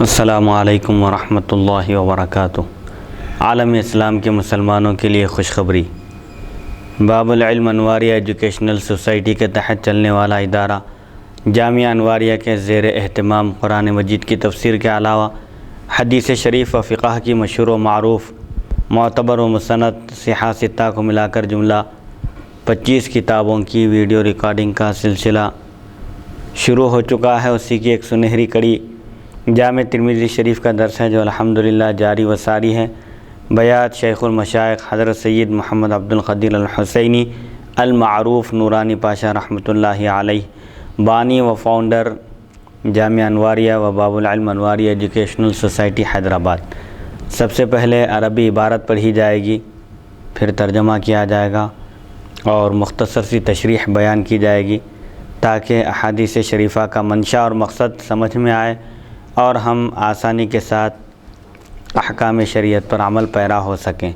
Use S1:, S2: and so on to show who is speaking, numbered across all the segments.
S1: السلام علیکم ورحمۃ اللہ وبرکاتہ۔ عالم اسلام کے مسلمانوں کے لیے خوشخبری۔ باب العلم انواریہ ایجوکیشنل سوسائٹی کے تحت چلنے والا ادارہ جامعہ انواریہ کے زیر اہتمام قرآن مجید کی تفسیر کے علاوہ حدیث شریف و فقہ کی مشہور و معروف معتبر و مستند صحاح ستہ کو ملا کر جملہ 25 کتابوں کی ویڈیو ریکارڈنگ کا سلسلہ شروع ہو چکا ہے۔ اسی کی ایک سنہری کڑی جامع ترمذی شریف کا درس ہے جو الحمدللہ جاری و ساری ہے۔ بیات شیخ المشائخ حضرت سید محمد عبد القدیر الحسینی المعروف نورانی پاشا رحمۃ اللہ علیہ، بانی و فاؤنڈر جامعہ انواریہ و باب العلم انواریہ ایجوکیشنل سوسائٹی حیدرآباد۔ سب سے پہلے عربی عبارت پڑھی جائے گی، پھر ترجمہ کیا جائے گا اور مختصر سی تشریح بیان کی جائے گی تاکہ احادیث شریفہ کا منشا اور مقصد سمجھ میں آئے اور ہم آسانی کے ساتھ احکام شریعت پر عمل پیرا ہو سکیں۔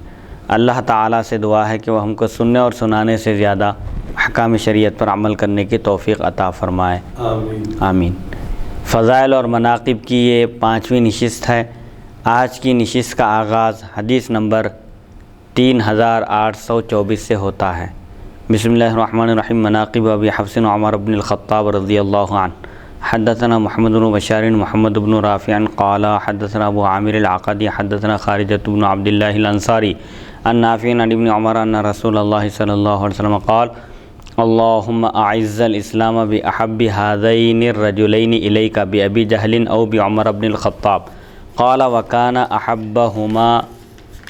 S1: اللہ تعالیٰ سے دعا ہے کہ وہ ہم کو سننے اور سنانے سے زیادہ احکام شریعت پر عمل کرنے کی توفیق عطا فرمائے، آمین۔ فضائل اور مناقب کی یہ 5ویں نشست ہے۔ آج کی نشست کا آغاز حدیث نمبر 3824 سے ہوتا ہے۔ بسم اللہ الرحمن الرحیم۔ مناقب ابی حفص عمر بن الخطاب رضی اللہ عنہ۔ حدثنا محمد بن بشار محمد بن رافع قال حدثنا ابو عامر العقدی حدثنا خارجة بن عبد الله الانصاری عن نافع عن ابن عمر ان رسول الله صلی اللہ علیہ وسلم قال اللهم اعز الاسلام باحب هذين الرجلين اليك بابي جهل او بعمر بن الخطاب قال وكان احبهما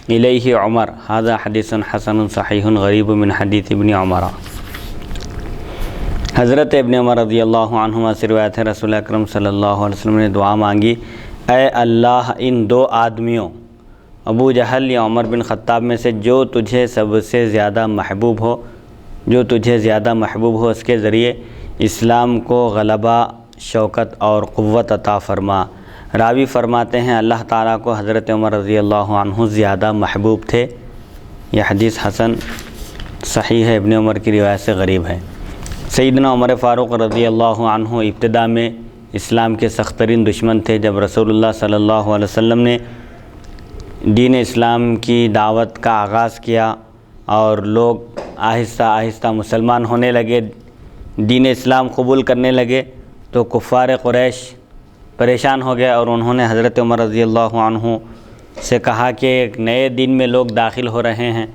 S1: اليه عمر۔ هذا حدیث حسن صحیح غریب من حدیث ابن عمر۔ حضرت ابن عمر رضی اللہ عنہما سے روایت ہے، رسول اکرم صلی اللہ علیہ وسلم نے دعا مانگی، اے اللہ ان دو آدمیوں ابو جہل یا عمر بن خطاب میں سے جو تجھے سب سے زیادہ محبوب ہو، اس کے ذریعے اسلام کو غلبہ، شوکت اور قوت عطا فرما۔ راوی فرماتے ہیں اللہ تعالیٰ کو حضرت عمر رضی اللہ عنہ زیادہ محبوب تھے۔ یہ حدیث حسن صحیح ہے، ابن عمر کی روایت سے غریب ہے۔ سیدنا عمر فاروق رضی اللہ عنہ ابتدا میں اسلام کے سخت ترین دشمن تھے۔ جب رسول اللہ صلی اللہ علیہ وسلم نے دین اسلام کی دعوت کا آغاز کیا اور لوگ آہستہ آہستہ مسلمان ہونے لگے، دین اسلام قبول کرنے لگے، تو کفار قریش پریشان ہو گئے اور انہوں نے حضرت عمر رضی اللہ عنہ سے کہا کہ ایک نئے دین میں لوگ داخل ہو رہے ہیں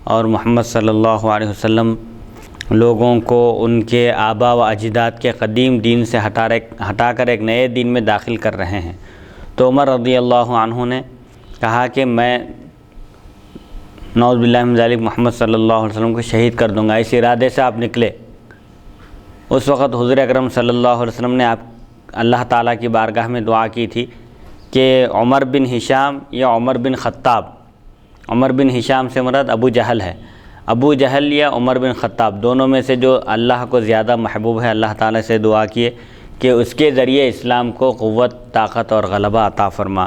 S1: اور محمد صلی اللہ علیہ وسلم لوگوں کو ان کے آبا و اجداد کے قدیم دین سے ہٹا کر ایک نئے دین میں داخل کر رہے ہیں۔ تو عمر رضی اللہ عنہ نے کہا کہ میں نعوذ باللہ من ذالک محمد صلی اللہ علیہ وسلم کو شہید کر دوں گا۔ اس ارادے سے آپ نکلے۔ اس وقت حضور اکرم صلی اللہ علیہ وسلم نے اللہ تعالیٰ کی بارگاہ میں دعا کی تھی کہ عمر بن ہشام یا عمر بن خطاب، عمر بن ہشام سے مراد ابو جہل ہے، ابو جہل یا عمر بن خطاب دونوں میں سے جو اللہ کو زیادہ محبوب ہے، اللہ تعالیٰ سے دعا کیے کہ اس کے ذریعے اسلام کو قوت، طاقت اور غلبہ عطا فرما۔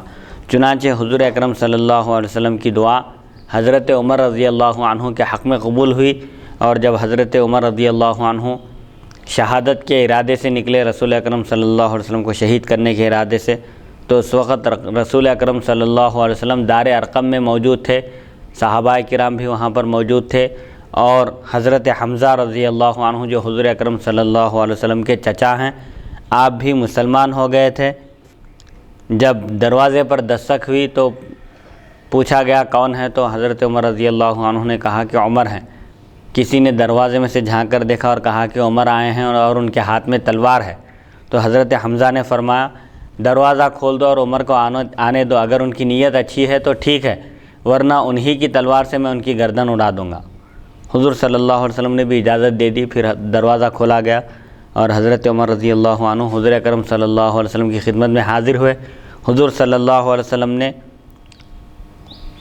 S1: چنانچہ حضور اکرم صلی اللہ علیہ وسلم کی دعا حضرت عمر رضی اللہ عنہ کے حق میں قبول ہوئی، اور جب حضرت عمر رضی اللہ عنہ شہادت کے ارادے سے نکلے رسول اکرم صلی اللہ علیہ وسلم کو شہید کرنے کے ارادے سے، تو اس وقت رسول اکرم صلی اللہ علیہ وسلم دار ارقم میں موجود تھے، صحابہ کرام بھی وہاں پر موجود تھے، اور حضرت حمزہ رضی اللہ عنہ جو حضور اکرم صلی اللہ علیہ وسلم کے چچا ہیں، آپ بھی مسلمان ہو گئے تھے۔ جب دروازے پر دستک ہوئی تو پوچھا گیا کون ہے، تو حضرت عمر رضی اللہ عنہ نے کہا کہ عمر ہیں۔ کسی نے دروازے میں سے جھانک کر دیکھا اور کہا کہ عمر آئے ہیں اور ان کے ہاتھ میں تلوار ہے، تو حضرت حمزہ نے فرمایا دروازہ کھول دو اور عمر کو آنے دو، اگر ان کی نیت اچھی ہے تو ٹھیک ہے، ورنہ انہی کی تلوار سے میں ان کی گردن اڑا دوں گا۔ حضور صلی اللہ علیہ وسلم نے بھی اجازت دے دی، پھر دروازہ کھولا گیا اور حضرت عمر رضی اللہ عنہ حضور اکرم صلی اللہ علیہ وسلم کی خدمت میں حاضر ہوئے۔ حضور صلی اللہ علیہ وسلم نے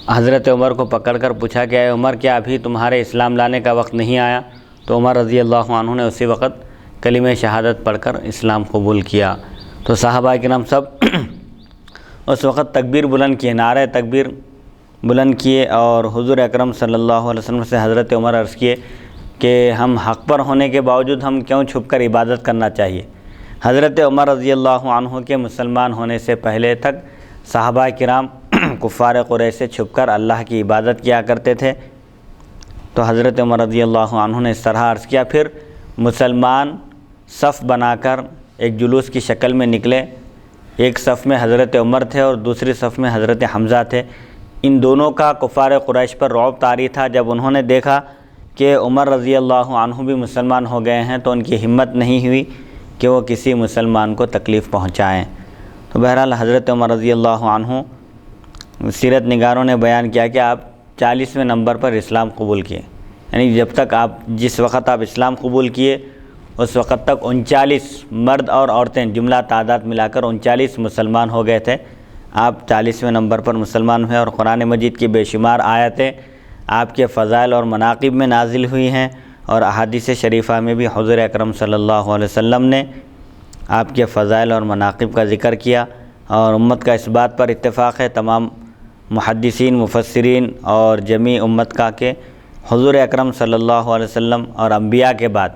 S1: حضرت عمر کو پکڑ کر پوچھا کہ اے عمر، کیا ابھی تمہارے اسلام لانے کا وقت نہیں آیا؟ تو عمر رضی اللہ عنہ نے اسی وقت کلمہ شہادت پڑھ کر اسلام قبول کیا۔ تو صحابہ کرام سب اس وقت تکبیر بلند کیے، نعرہ تکبیر بلند کیے، اور حضور اکرم صلی اللہ علیہ وسلم سے حضرت عمر عرض کیے کہ ہم حق پر ہونے کے باوجود ہم کیوں چھپ کر عبادت کرنا چاہیے؟ حضرت عمر رضی اللہ عنہ کے مسلمان ہونے سے پہلے تک صحابہ کرام کفار قریش سے چھپ کر اللہ کی عبادت کیا کرتے تھے۔ تو حضرت عمر رضی اللہ عنہ نے اس طرح عرض کیا، پھر مسلمان صف بنا کر ایک جلوس کی شکل میں نکلے، ایک صف میں حضرت عمر تھے اور دوسری صف میں حضرت حمزہ تھے۔ ان دونوں کا کفار قریش پر رعب طاری تھا۔ جب انہوں نے دیکھا کہ عمر رضی اللہ عنہ بھی مسلمان ہو گئے ہیں تو ان کی ہمت نہیں ہوئی کہ وہ کسی مسلمان کو تکلیف پہنچائیں۔ تو بہرحال حضرت عمر رضی اللہ عنہ، سیرت نگاروں نے بیان کیا کہ آپ 40ویں نمبر پر اسلام قبول کیے، یعنی جس وقت آپ اسلام قبول کیے اس وقت تک 39 مرد اور عورتیں جملہ تعداد ملا کر 39 مسلمان ہو گئے تھے۔ آپ 40ویں نمبر پر مسلمان ہوئے اور قرآن مجید کی بے شمار آیتیں آپ کے فضائل اور مناقب میں نازل ہوئی ہیں، اور احادیث شریفہ میں بھی حضور اکرم صلی اللہ علیہ وسلم نے آپ کے فضائل اور مناقب کا ذکر کیا، اور امت کا اس بات پر اتفاق ہے، تمام محدثین، مفسرین اور جمیع امت کا، کہ حضور اکرم صلی اللہ علیہ وسلم اور انبیاء کے بعد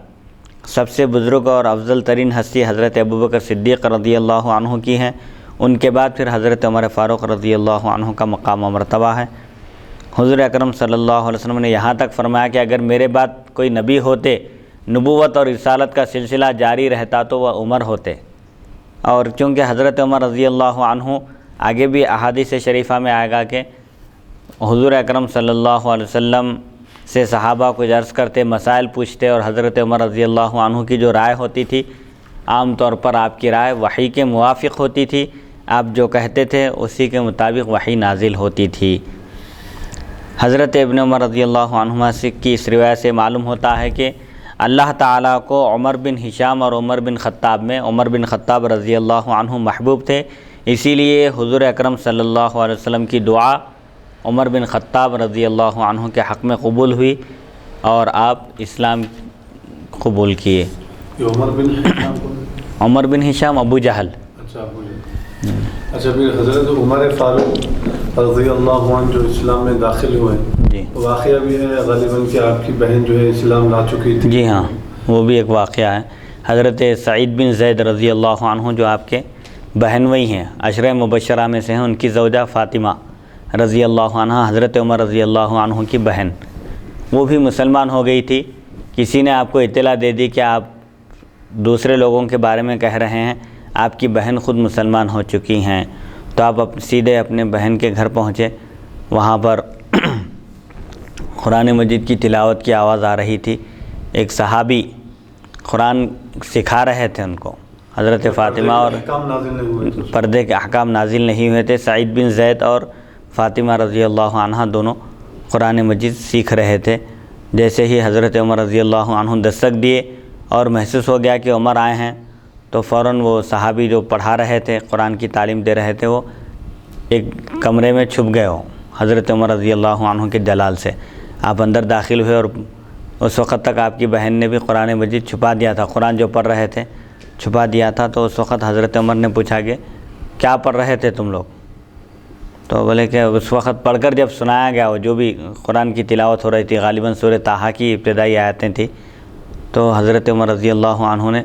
S1: سب سے بزرگ اور افضل ترین ہستی حضرت ابوبکر صدیق رضی اللہ عنہ کی ہیں۔ ان کے بعد پھر حضرت عمر فاروق رضی اللہ عنہ کا مقام و مرتبہ ہے۔ حضور اکرم صلی اللہ علیہ وسلم نے یہاں تک فرمایا کہ اگر میرے بعد کوئی نبی ہوتے، نبوت اور رسالت کا سلسلہ جاری رہتا تو وہ عمر ہوتے، اور چونکہ حضرت عمر رضی اللہ عنہ، آگے بھی احادیث شریفہ میں آئے گا کہ حضور اکرم صلی اللہ علیہ وسلم سے صحابہ کو عرض کرتے، مسائل پوچھتے، اور حضرت عمر رضی اللہ عنہ کی جو رائے ہوتی تھی عام طور پر آپ کی رائے وحی کے موافق ہوتی تھی، آپ جو کہتے تھے اسی کے مطابق وحی نازل ہوتی تھی۔ حضرت ابن عمر رضی اللہ عنہما کی اس روایت سے معلوم ہوتا ہے کہ اللہ تعالیٰ کو عمر بن ہشام اور عمر بن خطاب میں عمر بن خطاب رضی اللہ عنہ محبوب تھے، اسی لیے حضور اکرم صلی اللہ علیہ وسلم کی دعا عمر بن خطاب رضی اللہ عنہ کے حق میں قبول ہوئی اور آپ اسلام قبول کیے۔ عمر بن ہشام ابو جہل۔
S2: اچھا، پھر حضرت عمر فاروق رضی اللہ عنہ جو اسلام میں داخل ہوئے،
S1: جی
S2: واقعہ بھی ہے غالباً کہ آپ کی بہن جو ہے اسلام لا چکی تھی۔
S1: جی ہاں، وہ بھی ایک واقعہ ہے۔ حضرت سعید بن زید رضی اللہ عنہ جو آپ کے بہنوئی ہیں، عشرہ مبشرہ میں سے ہیں، ان کی زوجہ فاطمہ رضی اللہ عنہ حضرت عمر رضی اللہ عنہ کی بہن، وہ بھی مسلمان ہو گئی تھی۔ کسی نے آپ کو اطلاع دے دی کہ آپ دوسرے لوگوں کے بارے میں کہہ رہے ہیں، آپ کی بہن خود مسلمان ہو چکی ہیں، تو آپ سیدھے اپنے بہن کے گھر پہنچے۔ وہاں پر قرآن مجید کی تلاوت کی آواز آ رہی تھی، ایک صحابی قرآن سکھا رہے تھے ان کو، حضرت فاطمہ، اور پردے کے احکام نازل نہیں ہوئے تھے۔ سعید بن زید اور فاطمہ رضی اللہ عنہ دونوں قرآن مجید سیکھ رہے تھے۔ جیسے ہی حضرت عمر رضی اللہ عنہ دستک دیے اور محسوس ہو گیا کہ عمر آئے ہیں، تو فوراً وہ صحابی جو پڑھا رہے تھے، قرآن کی تعلیم دے رہے تھے، وہ ایک کمرے میں چھپ گئے ہوں حضرت عمر رضی اللہ عنہ کے جلال سے۔ آپ اندر داخل ہوئے اور اس وقت تک آپ کی بہن نے بھی قرآن مجید چھپا دیا تھا، قرآن جو پڑھ رہے تھے چھپا دیا تھا۔ تو اس وقت حضرت عمر نے پوچھا کہ کیا پڑھ رہے تھے تم لوگ؟ تو بولے کہ اس وقت پڑھ کر جب سنایا گیا وہ جو بھی قرآن کی تلاوت ہو رہی تھی، غالباً سورہ طٰہٰ کی ابتدائی آیتیں تھیں، تو حضرت عمر رضی اللہ عنہ نے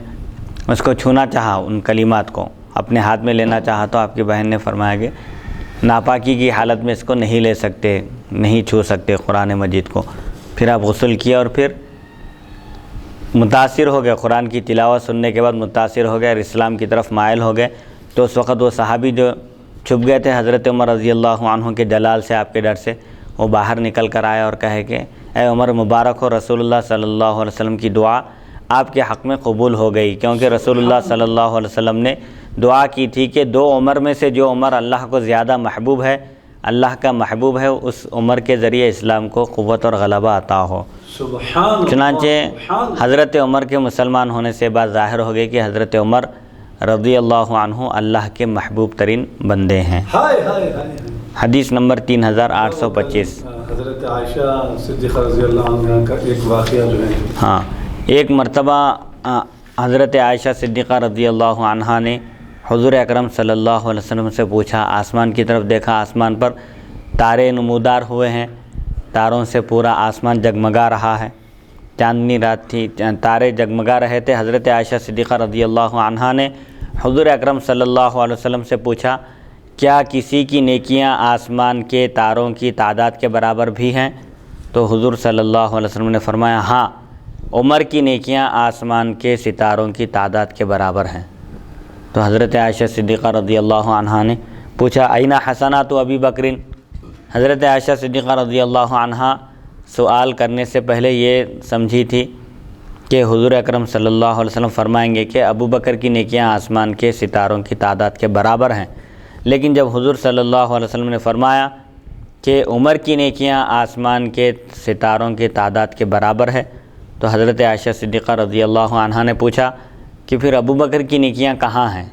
S1: اس کو چھونا چاہا، ان کلمات کو اپنے ہاتھ میں لینا چاہا، تو آپ کی بہن نے فرمایا کہ ناپاکی کی حالت میں اس کو نہیں لے سکتے، نہیں چھو سکتے قرآن مجید کو۔ پھر آپ غسل کیا اور پھر متاثر ہو گئے، قرآن کی تلاوت سننے کے بعد متاثر ہو گئے اور اسلام کی طرف مائل ہو گئے۔ تو اس وقت وہ صحابی جو چھپ گئے تھے حضرت عمر رضی اللہ عنہ کے جلال سے، آپ کے ڈر سے، وہ باہر نکل کر آئے اور کہے کہ اے عمر مبارک ہو، رسول اللہ صلی اللہ علیہ وسلم کی دعا آپ کے حق میں قبول ہو گئی، کیونکہ رسول اللہ صلی اللہ علیہ وسلم نے دعا کی تھی کہ دو عمر میں سے جو عمر اللہ کو زیادہ محبوب ہے، اللہ کا محبوب ہے، اس عمر کے ذریعے اسلام کو قوت اور غلبہ عطا ہو۔ چنانچہ حضرت عمر کے مسلمان ہونے سے بات ظاہر ہو گئی کہ حضرت عمر رضی اللہ عنہ اللہ کے محبوب ترین بندے ہیں۔ حدیث نمبر 3825۔
S2: حضرت عائشہ صدیقہ رضی اللہ عنہ کا ایک واقعہ جو ہے،
S1: ہاں، ایک مرتبہ حضرت عائشہ صدیقہ رضی اللہ عنہا نے حضور اکرم صلی اللہ علیہ وسلم سے پوچھا، آسمان کی طرف دیکھا، آسمان پر تارے نمودار ہوئے ہیں، تاروں سے پورا آسمان جگمگا رہا ہے، چاندنی رات تھی، تارے جگمگا رہے تھے۔ حضرت عائشہ صدیقہ رضی اللہ عنہا نے حضور اکرم صلی اللہ علیہ وسلم سے پوچھا کیا کسی کی نیکیاں آسمان کے تاروں کی تعداد کے برابر بھی ہیں؟ تو حضور صلی اللہ علیہ وسلم نے فرمایا ہاں، عمر کی نیکیاں آسمان کے ستاروں کی تعداد کے برابر ہیں۔ تو حضرت عائشہ صدیقہ رضی اللہ عنہا نے پوچھا اینَ حسنات ابی بکر؟ حضرت عائشہ صدیقہ رضی اللہ عنہا سوال کرنے سے پہلے یہ سمجھی تھی کہ حضور اکرم صلی اللہ علیہ وسلم فرمائیں گے کہ ابو بکر کی نیکیاں آسمان کے ستاروں کی تعداد کے برابر ہیں، لیکن جب حضور صلی اللہ علیہ وسلم نے فرمایا کہ عمر کی نیکیاں آسمان کے ستاروں کی تعداد کے برابر ہے، تو حضرت عائشہ صدیقہ رضی اللہ عنہا نے پوچھا کہ پھر ابو بکر کی نیکیاں کہاں ہیں؟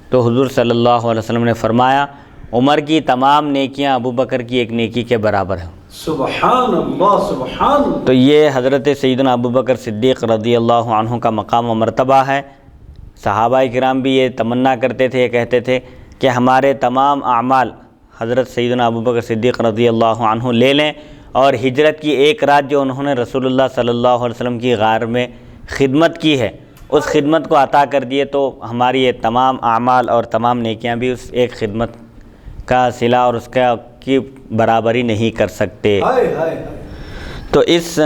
S1: تو حضور صلی اللہ علیہ وسلم نے فرمایا عمر کی تمام نیکیاں ابو بکر کی ایک نیکی کے برابر ہیں۔
S2: سبحان اللہ سبحان اللہ۔
S1: تو یہ حضرت سیدنا ابو بکر صدیق رضی اللہ عنہ کا مقام و مرتبہ ہے۔ صحابہ کرام بھی یہ تمنا کرتے تھے، یہ کہتے تھے کہ ہمارے تمام اعمال حضرت سیدنا ابو بکر صدیق رضی اللہ عنہ لے لیں، اور ہجرت کی ایک رات جو انہوں نے رسول اللہ صلی اللہ علیہ وسلم کی غار میں خدمت کی ہے، اس خدمت کو عطا کر دیے تو ہماری یہ تمام اعمال اور تمام نیکیاں بھی اس ایک خدمت کا صلہ اور اس کی برابری نہیں کر سکتے۔ تو اس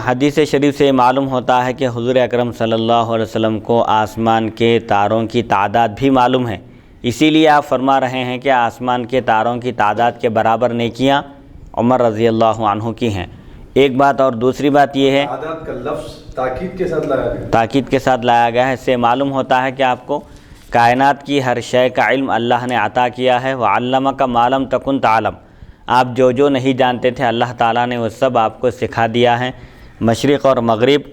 S1: حدیث شریف سے معلوم ہوتا ہے کہ حضور اکرم صلی اللہ علیہ وسلم کو آسمان کے تاروں کی تعداد بھی معلوم ہے، اسی لیے آپ فرما رہے ہیں کہ آسمان کے تاروں کی تعداد کے برابر نیکیاں عمر رضی اللہ عنہ کی ہیں۔ ایک بات اور دوسری بات یہ ہے،
S2: تعداد کا لفظ تاکید کے ساتھ لایا گیا،
S1: تاکید کے ساتھ لایا گیا ہے۔ اس سے معلوم ہوتا ہے کہ آپ کو کائنات کی ہر شے کا علم اللہ نے عطا کیا ہے۔ وَعَلَّمَكَ مَا لَمْ تَكُنْ تَعْلَمْ، آپ جو نہیں جانتے تھے اللہ تعالیٰ نے وہ سب آپ کو سکھا دیا ہے۔ مشرق اور مغرب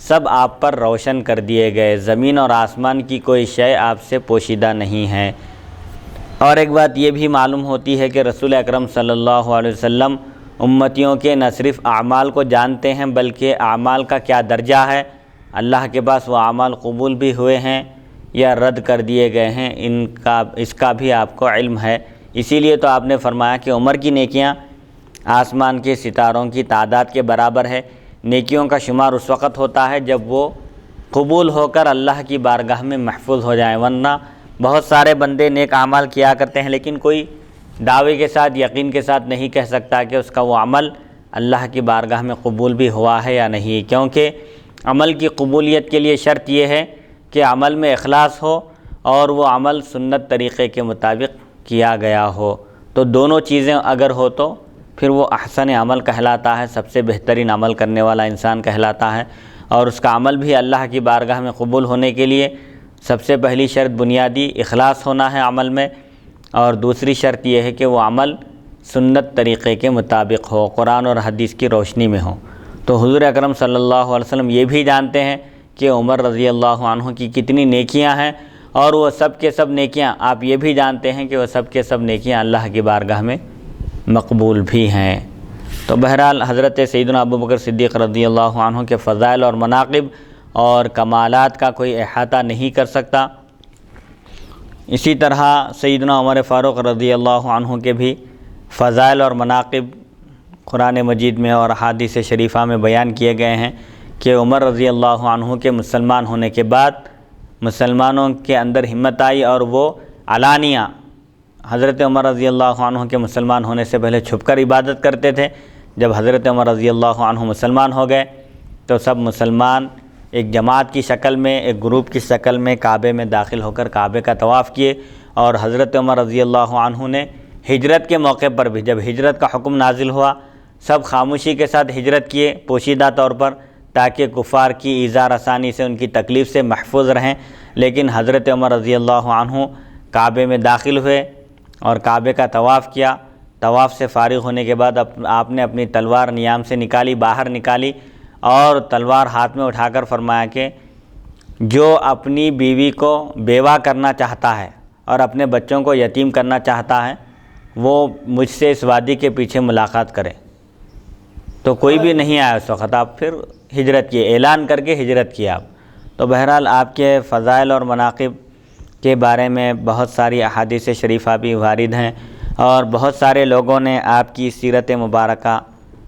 S1: سب آپ پر روشن کر دیے گئے، زمین اور آسمان کی کوئی شے آپ سے پوشیدہ نہیں ہے۔ اور ایک بات یہ بھی معلوم ہوتی ہے کہ رسول اکرم صلی اللہ علیہ وسلم امتیوں کے نہ صرف اعمال کو جانتے ہیں بلکہ اعمال کا کیا درجہ ہے، اللہ کے پاس وہ اعمال قبول بھی ہوئے ہیں یا رد کر دیے گئے ہیں، اس کا بھی آپ کو علم ہے۔ اسی لیے تو آپ نے فرمایا کہ عمر کی نیکیاں آسمان کے ستاروں کی تعداد کے برابر ہے۔ نیکیوں کا شمار اس وقت ہوتا ہے جب وہ قبول ہو کر اللہ کی بارگاہ میں محفوظ ہو جائیں، ورنہ بہت سارے بندے نیک اعمال کیا کرتے ہیں لیکن کوئی دعوے کے ساتھ یقین کے ساتھ نہیں کہہ سکتا کہ اس کا وہ عمل اللہ کی بارگاہ میں قبول بھی ہوا ہے یا نہیں، کیونکہ عمل کی قبولیت کے لیے شرط یہ ہے کہ عمل میں اخلاص ہو اور وہ عمل سنت طریقے کے مطابق کیا گیا ہو۔ تو دونوں چیزیں اگر ہو تو پھر وہ احسن عمل کہلاتا ہے، سب سے بہترین عمل کرنے والا انسان کہلاتا ہے۔ اور اس کا عمل بھی اللہ کی بارگاہ میں قبول ہونے کے لیے سب سے پہلی شرط بنیادی اخلاص ہونا ہے عمل میں، اور دوسری شرط یہ ہے کہ وہ عمل سنت طریقے کے مطابق ہو، قرآن اور حدیث کی روشنی میں ہو۔ تو حضور اکرم صلی اللہ علیہ وسلم یہ بھی جانتے ہیں کہ عمر رضی اللہ عنہ کی کتنی نیکیاں ہیں، اور وہ سب کے سب نیکیاں آپ یہ بھی جانتے ہیں کہ وہ سب کے سب نیکیاں اللہ کی بارگاہ میں مقبول بھی ہیں۔ تو بہرحال حضرت سیدنا ابو بکر صدیق رضی اللہ عنہ کے فضائل اور مناقب اور کمالات کا کوئی احاطہ نہیں کر سکتا۔ اسی طرح سیدنا عمر فاروق رضی اللہ عنہ کے بھی فضائل اور مناقب قرآن مجید میں اور احادیث شریفہ میں بیان کیے گئے ہیں کہ عمر رضی اللہ عنہ کے مسلمان ہونے کے بعد مسلمانوں کے اندر ہمت آئی اور وہ علانیہ حضرت عمر رضی اللہ عنہ کے مسلمان ہونے سے پہلے چھپ کر عبادت کرتے تھے۔ جب حضرت عمر رضی اللہ عنہ مسلمان ہو گئے تو سب مسلمان ایک جماعت کی شکل میں، ایک گروپ کی شکل میں کعبے میں داخل ہو کر کعبے کا طواف کیے، اور حضرت عمر رضی اللہ عنہ نے ہجرت کے موقع پر بھی جب ہجرت کا حکم نازل ہوا سب خاموشی کے ساتھ ہجرت کیے پوشیدہ طور پر، تاکہ کفار کی ایذا رسانی سے، ان کی تکلیف سے محفوظ رہیں۔ لیکن حضرت عمر رضی اللہ عنہ کعبے میں داخل ہوئے اور کعبے کا طواف کیا۔ طواف سے فارغ ہونے کے بعد آپ نے اپنی تلوار نیام سے نکالی، باہر نکالی، اور تلوار ہاتھ میں اٹھا کر فرمایا کہ جو اپنی بیوی کو بیوہ کرنا چاہتا ہے اور اپنے بچوں کو یتیم کرنا چاہتا ہے وہ مجھ سے اس وادی کے پیچھے ملاقات کرے۔ تو کوئی بھی نہیں آیا اس وقت، آپ پھر ہجرت کیے، اعلان کر کے ہجرت کیا آپ۔ تو بہرحال آپ کے فضائل اور مناقب کے بارے میں بہت ساری احادیث شریفہ بھی وارد ہیں، اور بہت سارے لوگوں نے آپ کی سیرت مبارکہ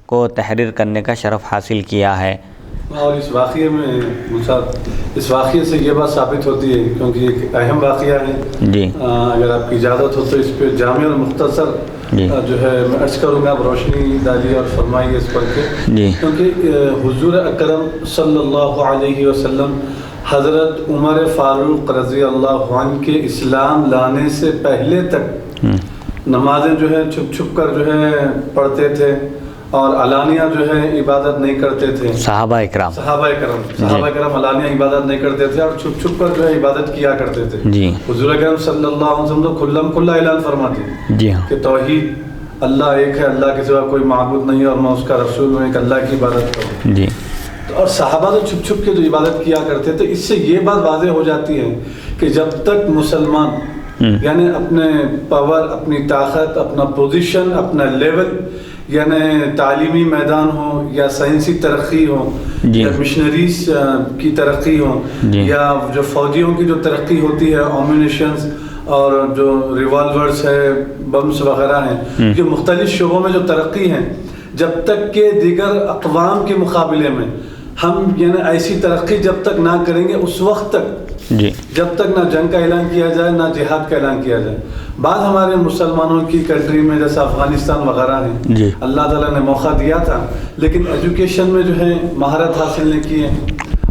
S1: کو تحریر کرنے کا شرف حاصل کیا ہے۔
S2: اور اس واقعے میں اس واقعے سے یہ بات ثابت ہوتی ہے، کیونکہ ایک اہم واقعہ ہے
S1: جی
S2: اگر آپ کی اجازت ہو تو اس پہ جامع اور مختصر جو ہے میں عرض کروں گا، آپ روشنی ڈالیے اور فرمائیے اس پر کے، کیونکہ حضور اکرم صلی اللہ علیہ وسلم حضرت عمر فاروق رضی اللہ عنہ کے اسلام لانے سے پہلے تک نمازیں جو ہے چھپ چھپ کر جو ہے پڑھتے تھے اور علانیہ جو ہے عبادت نہیں کرتے تھے۔
S1: صحابہ
S2: کرام علانیہ عبادت نہیں کرتے تھے اور چھپ چھپ کر جو ہے عبادت کیا کرتے تھے۔
S1: جی
S2: حضور اکرم صلی اللہ علیہ وسلم تو کھلا اعلان فرماتے
S1: جی
S2: کہ توحید اللہ ایک ہے، اللہ کے سوا کوئی معبود نہیں اور میں اس کا رسول ہوں، ایک اللہ کی عبادت کروں۔
S1: جی
S2: اور صحابہ تو چھپ چھپ کے جو عبادت کیا کرتے تھے، اس سے یہ بات واضح ہو جاتی ہے کہ جب تک مسلمان یعنی اپنے پاور، اپنی طاقت، اپنا پوزیشن، اپنا لیول، یعنی تعلیمی میدان ہو یا سائنسی ترقی ہو یا مشنریز کی ترقی ہو یا جو فوجیوں کی جو ترقی ہوتی ہے، آمونیشنز اور جو ریوالورز ہے، بمس وغیرہ ہیں، جو مختلف شعبوں میں جو ترقی ہیں، جب تک کہ دیگر اقوام کے مقابلے میں ہم یعنی ایسی ترقی جب تک نہ کریں گے، اس وقت تک جب تک نہ جنگ کا اعلان کیا جائے نہ جہاد کا اعلان کیا جائے۔ بعض ہمارے مسلمانوں کی کنٹری میں جیسا افغانستان وغیرہ ہیں، اللہ تعالیٰ نے موقع دیا تھا لیکن ایجوکیشن میں جو ہے مہارت حاصل نہیں کی ہے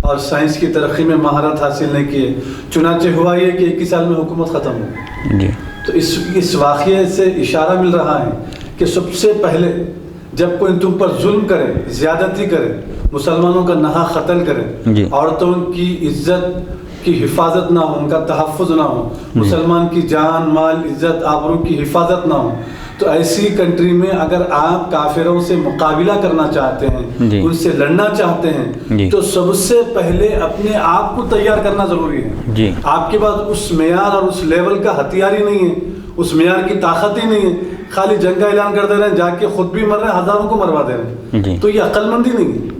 S2: اور سائنس کی ترقی میں مہارت حاصل نہیں کی ہے، چنانچہ ہوا یہ کہ 21 سال میں حکومت ختم ہو۔ تو اس واقعے سے اشارہ مل رہا ہے کہ سب سے پہلے جب کوئی تم پر ظلم کرے، زیادتی کرے، مسلمانوں کا نہا قتل کرے، عورتوں کی عزت کی حفاظت نہ ہو، ان کا تحفظ نہ ہو، مسلمان کی جان مال عزت آبرو کی حفاظت نہ ہو، تو ایسی کنٹری میں اگر آپ کافروں سے مقابلہ کرنا چاہتے ہیں، ان سے لڑنا چاہتے ہیں، تو سب سے پہلے اپنے آپ کو تیار کرنا ضروری ہے۔ آپ کے پاس اس معیار اور اس لیول کا ہتھیار ہی نہیں ہے، اس معیار کی طاقت ہی نہیں ہے، خالی جنگ کا اعلان کر دے رہے ہیں، جا کے خود بھی مر رہے ہیں، ہزاروں کو مروا دے رہے ہیں، تو یہ عقل مندی نہیں ہے۔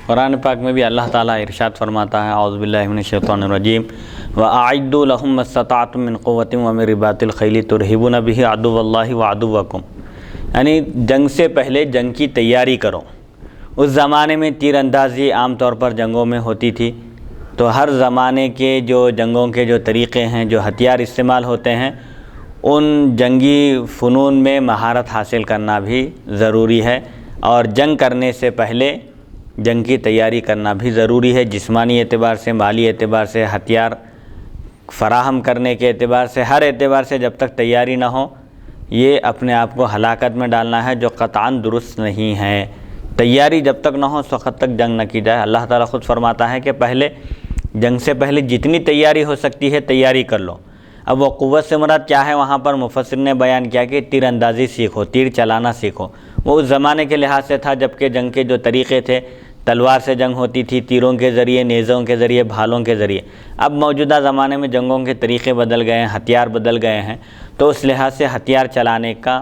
S1: قرآن پاک میں بھی اللہ تعالیٰ ارشاد فرماتا ہے، اعوذ باللہ من الشیطان الرجیم، وَأَعِدُّوا لَهُم مَّا اسْتَطَعْتُم مِّن قُوَّةٍ وَمِن رِّبَاطِ الْخَيْلِ تُرْهِبُونَ بِهِ عَدُوَّ اللَّهِ وَعَدُوَّكُمْ، یعنی جنگ سے پہلے جنگ کی تیاری کرو۔ اس زمانے میں تیر اندازی عام طور پر جنگوں میں ہوتی تھی، تو ہر زمانے کے جو جنگوں کے جو طریقے ہیں، جو ہتھیار استعمال ہوتے ہیں، ان جنگی فنون میں مہارت حاصل کرنا بھی ضروری ہے، اور جنگ کرنے سے پہلے جنگ کی تیاری کرنا بھی ضروری ہے، جسمانی اعتبار سے، مالی اعتبار سے، ہتھیار فراہم کرنے کے اعتبار سے، ہر اعتبار سے جب تک تیاری نہ ہو، یہ اپنے آپ کو ہلاکت میں ڈالنا ہے، جو قطعاً درست نہیں ہے۔ تیاری جب تک نہ ہو اس وقت تک جنگ نہ کی جائے۔ اللہ تعالیٰ خود فرماتا ہے کہ پہلے جنگ سے پہلے جتنی تیاری ہو سکتی ہے تیاری کر لو۔ اب وہ قوت سے مراد کیا ہے، وہاں پر مفسر نے بیان کیا کہ تیر اندازی سیکھو، تیر چلانا سیکھو۔ وہ اس زمانے کے لحاظ سے تھا جب کہ جنگ کے جو طریقے تھے، تلوار سے جنگ ہوتی تھی، تیروں کے ذریعے، نیزوں کے ذریعے، بھالوں کے ذریعے۔ اب موجودہ زمانے میں جنگوں کے طریقے بدل گئے ہیں، ہتھیار بدل گئے ہیں، تو اس لحاظ سے ہتھیار چلانے کا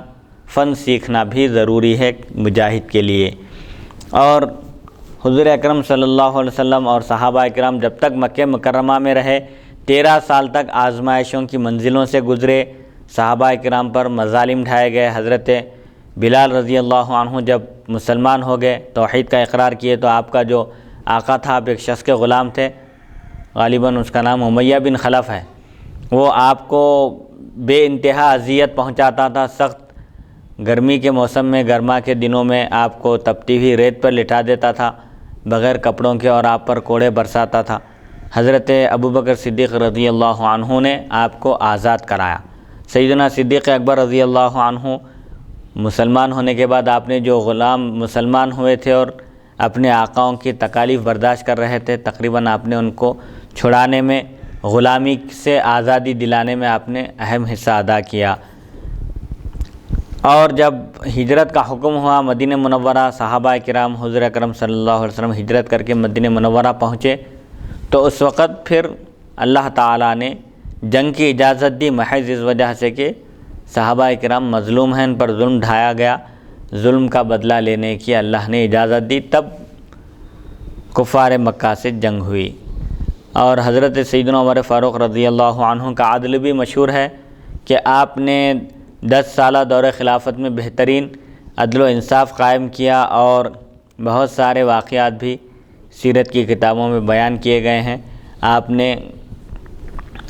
S1: فن سیکھنا بھی ضروری ہے مجاہد کے لیے۔ اور حضور اکرم صلی اللہ علیہ وسلم اور صحابہ کرام جب تک مکہ مکرمہ میں رہے، 13 سال تک آزمائشوں کی منزلوں سے گزرے، صحابہ کرام پر مظالم ڈھائے گئے۔ حضرت بلال رضی اللہ عنہ جب مسلمان ہو گئے، توحید کا اقرار کیے، تو آپ کا جو آقا تھا، آپ ایک شخص کے غلام تھے، غالباً اس کا نام امیہ بن خلف ہے، وہ آپ کو بے انتہا اذیت پہنچاتا تھا۔ سخت گرمی کے موسم میں، گرما کے دنوں میں آپ کو تپتی ہوئی ریت پر لٹا دیتا تھا بغیر کپڑوں کے، اور آپ پر کوڑے برساتا تھا۔ حضرت ابوبکر صدیق رضی اللہ عنہ نے آپ کو آزاد کرایا۔ سیدنا صدیق اکبر رضی اللہ عنہ مسلمان ہونے کے بعد آپ نے جو غلام مسلمان ہوئے تھے اور اپنے آقاؤں کی تکالیف برداشت کر رہے تھے، تقریباً آپ نے ان کو چھڑانے میں، غلامی سے آزادی دلانے میں آپ نے اہم حصہ ادا کیا۔ اور جب ہجرت کا حکم ہوا مدینہ منورہ، صحابہ کرام حضور اکرم صلی اللہ علیہ وسلم ہجرت کر کے مدینہ منورہ پہنچے، تو اس وقت پھر اللہ تعالیٰ نے جنگ کی اجازت دی، محض اس وجہ سے کہ صحابہ کرام مظلوم ہیں، ان پر ظلم ڈھایا گیا، ظلم کا بدلہ لینے کی اللہ نے اجازت دی، تب کفار مکہ سے جنگ ہوئی۔ اور حضرت سیدنا عمر فاروق رضی اللہ عنہ کا عدل بھی مشہور ہے کہ آپ نے 10 سالہ دور خلافت میں بہترین عدل و انصاف قائم کیا، اور بہت سارے واقعات بھی سیرت کی کتابوں میں بیان کیے گئے ہیں۔ آپ نے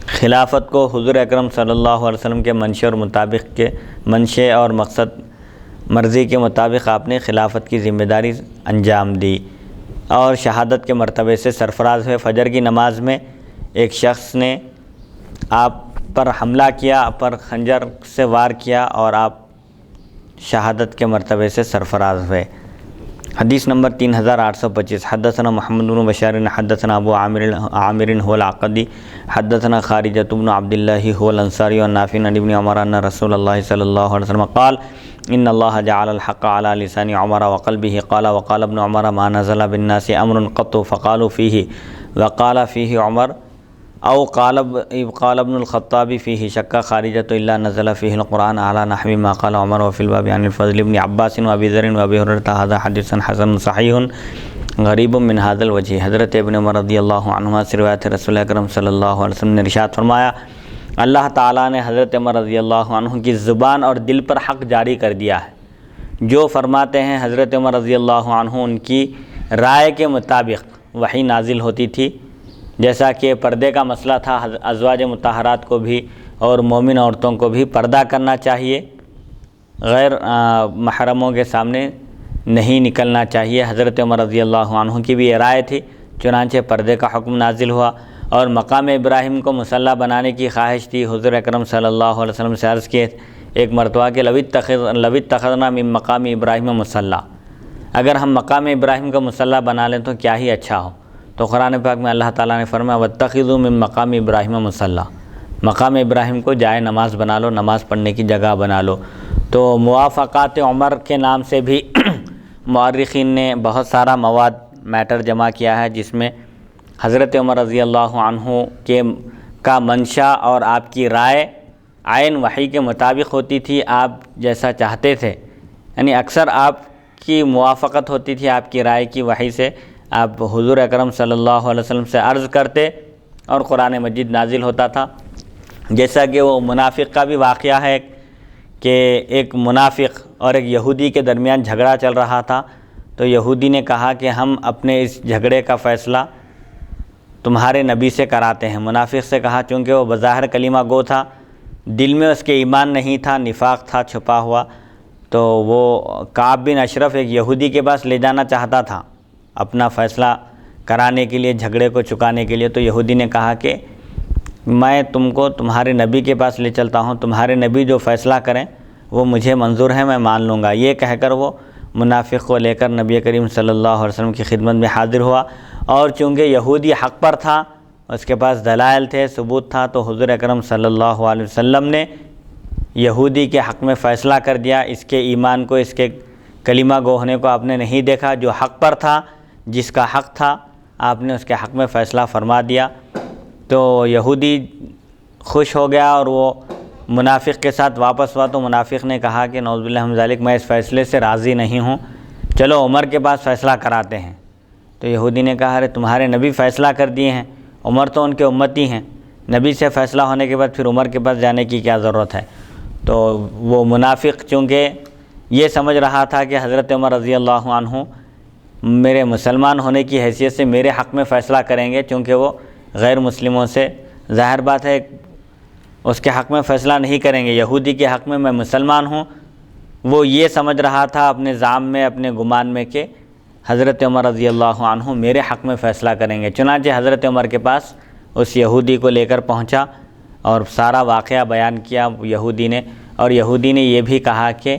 S1: خلافت کو حضور اکرم صلی اللہ علیہ وسلم کے منشے اور مقصد مرضی کے مطابق آپ نے خلافت کی ذمہ داری انجام دی اور شہادت کے مرتبے سے سرفراز ہوئے۔ فجر کی نماز میں ایک شخص نے آپ پر حملہ کیا، آپ پر خنجر سے وار کیا اور آپ شہادت کے مرتبے سے سرفراز ہوئے۔ حدیث نمبر 3825 حدثنا محمد بن بشار حدثنا ابو عامر هو العقدی حدثنا خارجۃ بن عبد اللہ هو الانصاری والنافع عن ابن عمر ان رسول اللہ صلی اللہ علیہ وسلم قال ان اللہ جعل الحق على لسان عمر وقلبه قال وقال ابن عمر ما نزل بالناس امر قط فقالوا فيه وقال فيه عمر او قال ابن الخطاب فيه شك خارجۃ الا نزل فيه القرآن على نحو ما قال عمر وفي الباب عن الفضل بن عباس وابي ذر وابي هريرة هذا حدیث حسن صحیح غریب من هذا الوجہ۔ حضرت ابن عمر رضی اللہ عنہما سے روایت رسول اکرم صلی اللہ علیہ وسلم نے ارشاد فرمایا، اللہ تعالیٰ نے حضرت عمر رضی اللہ عنہ کی زبان اور دل پر حق جاری کر دیا ہے۔ جو فرماتے ہیں حضرت عمر رضی اللہ عنہ ان کی رائے کے مطابق وحی نازل ہوتی تھی، جیسا کہ پردے کا مسئلہ تھا، ازواج مطہرات کو بھی اور مومن عورتوں کو بھی پردہ کرنا چاہیے، غیر محرموں کے سامنے نہیں نکلنا چاہیے۔ حضرت عمر رضی اللہ عنہ کی بھی یہ رائے تھی، چنانچہ پردے کا حکم نازل ہوا اور مقام ابراہیم کو مصلی بنانے کی خواہش تھی۔ حضور اکرم صلی اللہ علیہ وسلم سے عرض کیے ایک مرتبہ کہ لو اتخذنا من مقام ابراہیم مصلی، اگر ہم مقام ابراہیم کا مصلی بنا لیں تو کیا ہی اچھا ہو۔ تو قرآن پاک میں اللہ تعالیٰ نے فرمایا واتخذوا من مقام ابراہیم مصلی، مقام ابراہیم کو جائے نماز بنا لو، نماز پڑھنے کی جگہ بنا لو۔ تو موافقات عمر کے نام سے بھی مورخین نے بہت سارا میٹر جمع کیا ہے، جس میں حضرت عمر رضی اللہ عنہ کا منشا اور آپ کی رائے عین وحی کے مطابق ہوتی تھی، آپ جیسا چاہتے تھے، یعنی اکثر آپ کی موافقت ہوتی تھی آپ کی رائے کی وحی سے۔ آپ حضور اکرم صلی اللہ علیہ وسلم سے عرض کرتے اور قرآن مجید نازل ہوتا تھا، جیسا کہ وہ منافق کا بھی واقعہ ہے کہ ایک منافق اور ایک یہودی کے درمیان جھگڑا چل رہا تھا، تو یہودی نے کہا کہ ہم اپنے اس جھگڑے کا فیصلہ تمہارے نبی سے کراتے ہیں۔ منافق سے کہا، چونکہ وہ بظاہر کلمہ گو تھا، دل میں اس کے ایمان نہیں تھا، نفاق تھا چھپا ہوا، تو وہ کعب بن اشرف ایک یہودی کے پاس لے جانا چاہتا تھا اپنا فیصلہ کرانے کے لیے، جھگڑے کو چکانے کے لیے۔ تو یہودی نے کہا کہ میں تم کو تمہارے نبی کے پاس لے چلتا ہوں، تمہارے نبی جو فیصلہ کریں وہ مجھے منظور ہے، میں مان لوں گا۔ یہ کہہ کر وہ منافق کو لے کر نبی کریم صلی اللہ علیہ وسلم کی خدمت میں حاضر ہوا، اور چونکہ یہودی حق پر تھا، اس کے پاس دلائل تھے، ثبوت تھا، تو حضور اکرم صلی اللہ علیہ وسلم نے یہودی کے حق میں فیصلہ کر دیا۔ اس کے ایمان کو، اس کے کلمہ گو ہونے کو آپ نے نہیں دیکھا، جو حق پر تھا، جس کا حق تھا، آپ نے اس کے حق میں فیصلہ فرما دیا۔ تو یہودی خوش ہو گیا اور وہ منافق کے ساتھ واپس ہوا، تو منافق نے کہا کہ نعوذ باللہ من ذالک، میں اس فیصلے سے راضی نہیں ہوں، چلو عمر کے پاس فیصلہ کراتے ہیں۔ تو یہودی نے کہا، ارے تمہارے نبی فیصلہ کر دیے ہیں، عمر تو ان کے امتی ہیں، نبی سے فیصلہ ہونے کے بعد پھر عمر کے پاس جانے کی کیا ضرورت ہے؟ تو وہ منافق چونکہ یہ سمجھ رہا تھا کہ حضرت عمر رضی اللہ عنہ میرے مسلمان ہونے کی حیثیت سے میرے حق میں فیصلہ کریں گے، چونکہ وہ غیر مسلموں سے ظاہر بات ہے اس کے حق میں فیصلہ نہیں کریں گے، یہودی کے حق میں مسلمان ہوں، وہ یہ سمجھ رہا تھا اپنے ذام میں، اپنے گمان میں کہ حضرت عمر رضی اللہ عنہ میرے حق میں فیصلہ کریں گے۔ چنانچہ حضرت عمر کے پاس اس یہودی کو لے کر پہنچا اور سارا واقعہ بیان کیا یہودی نے، اور یہودی نے یہ بھی کہا کہ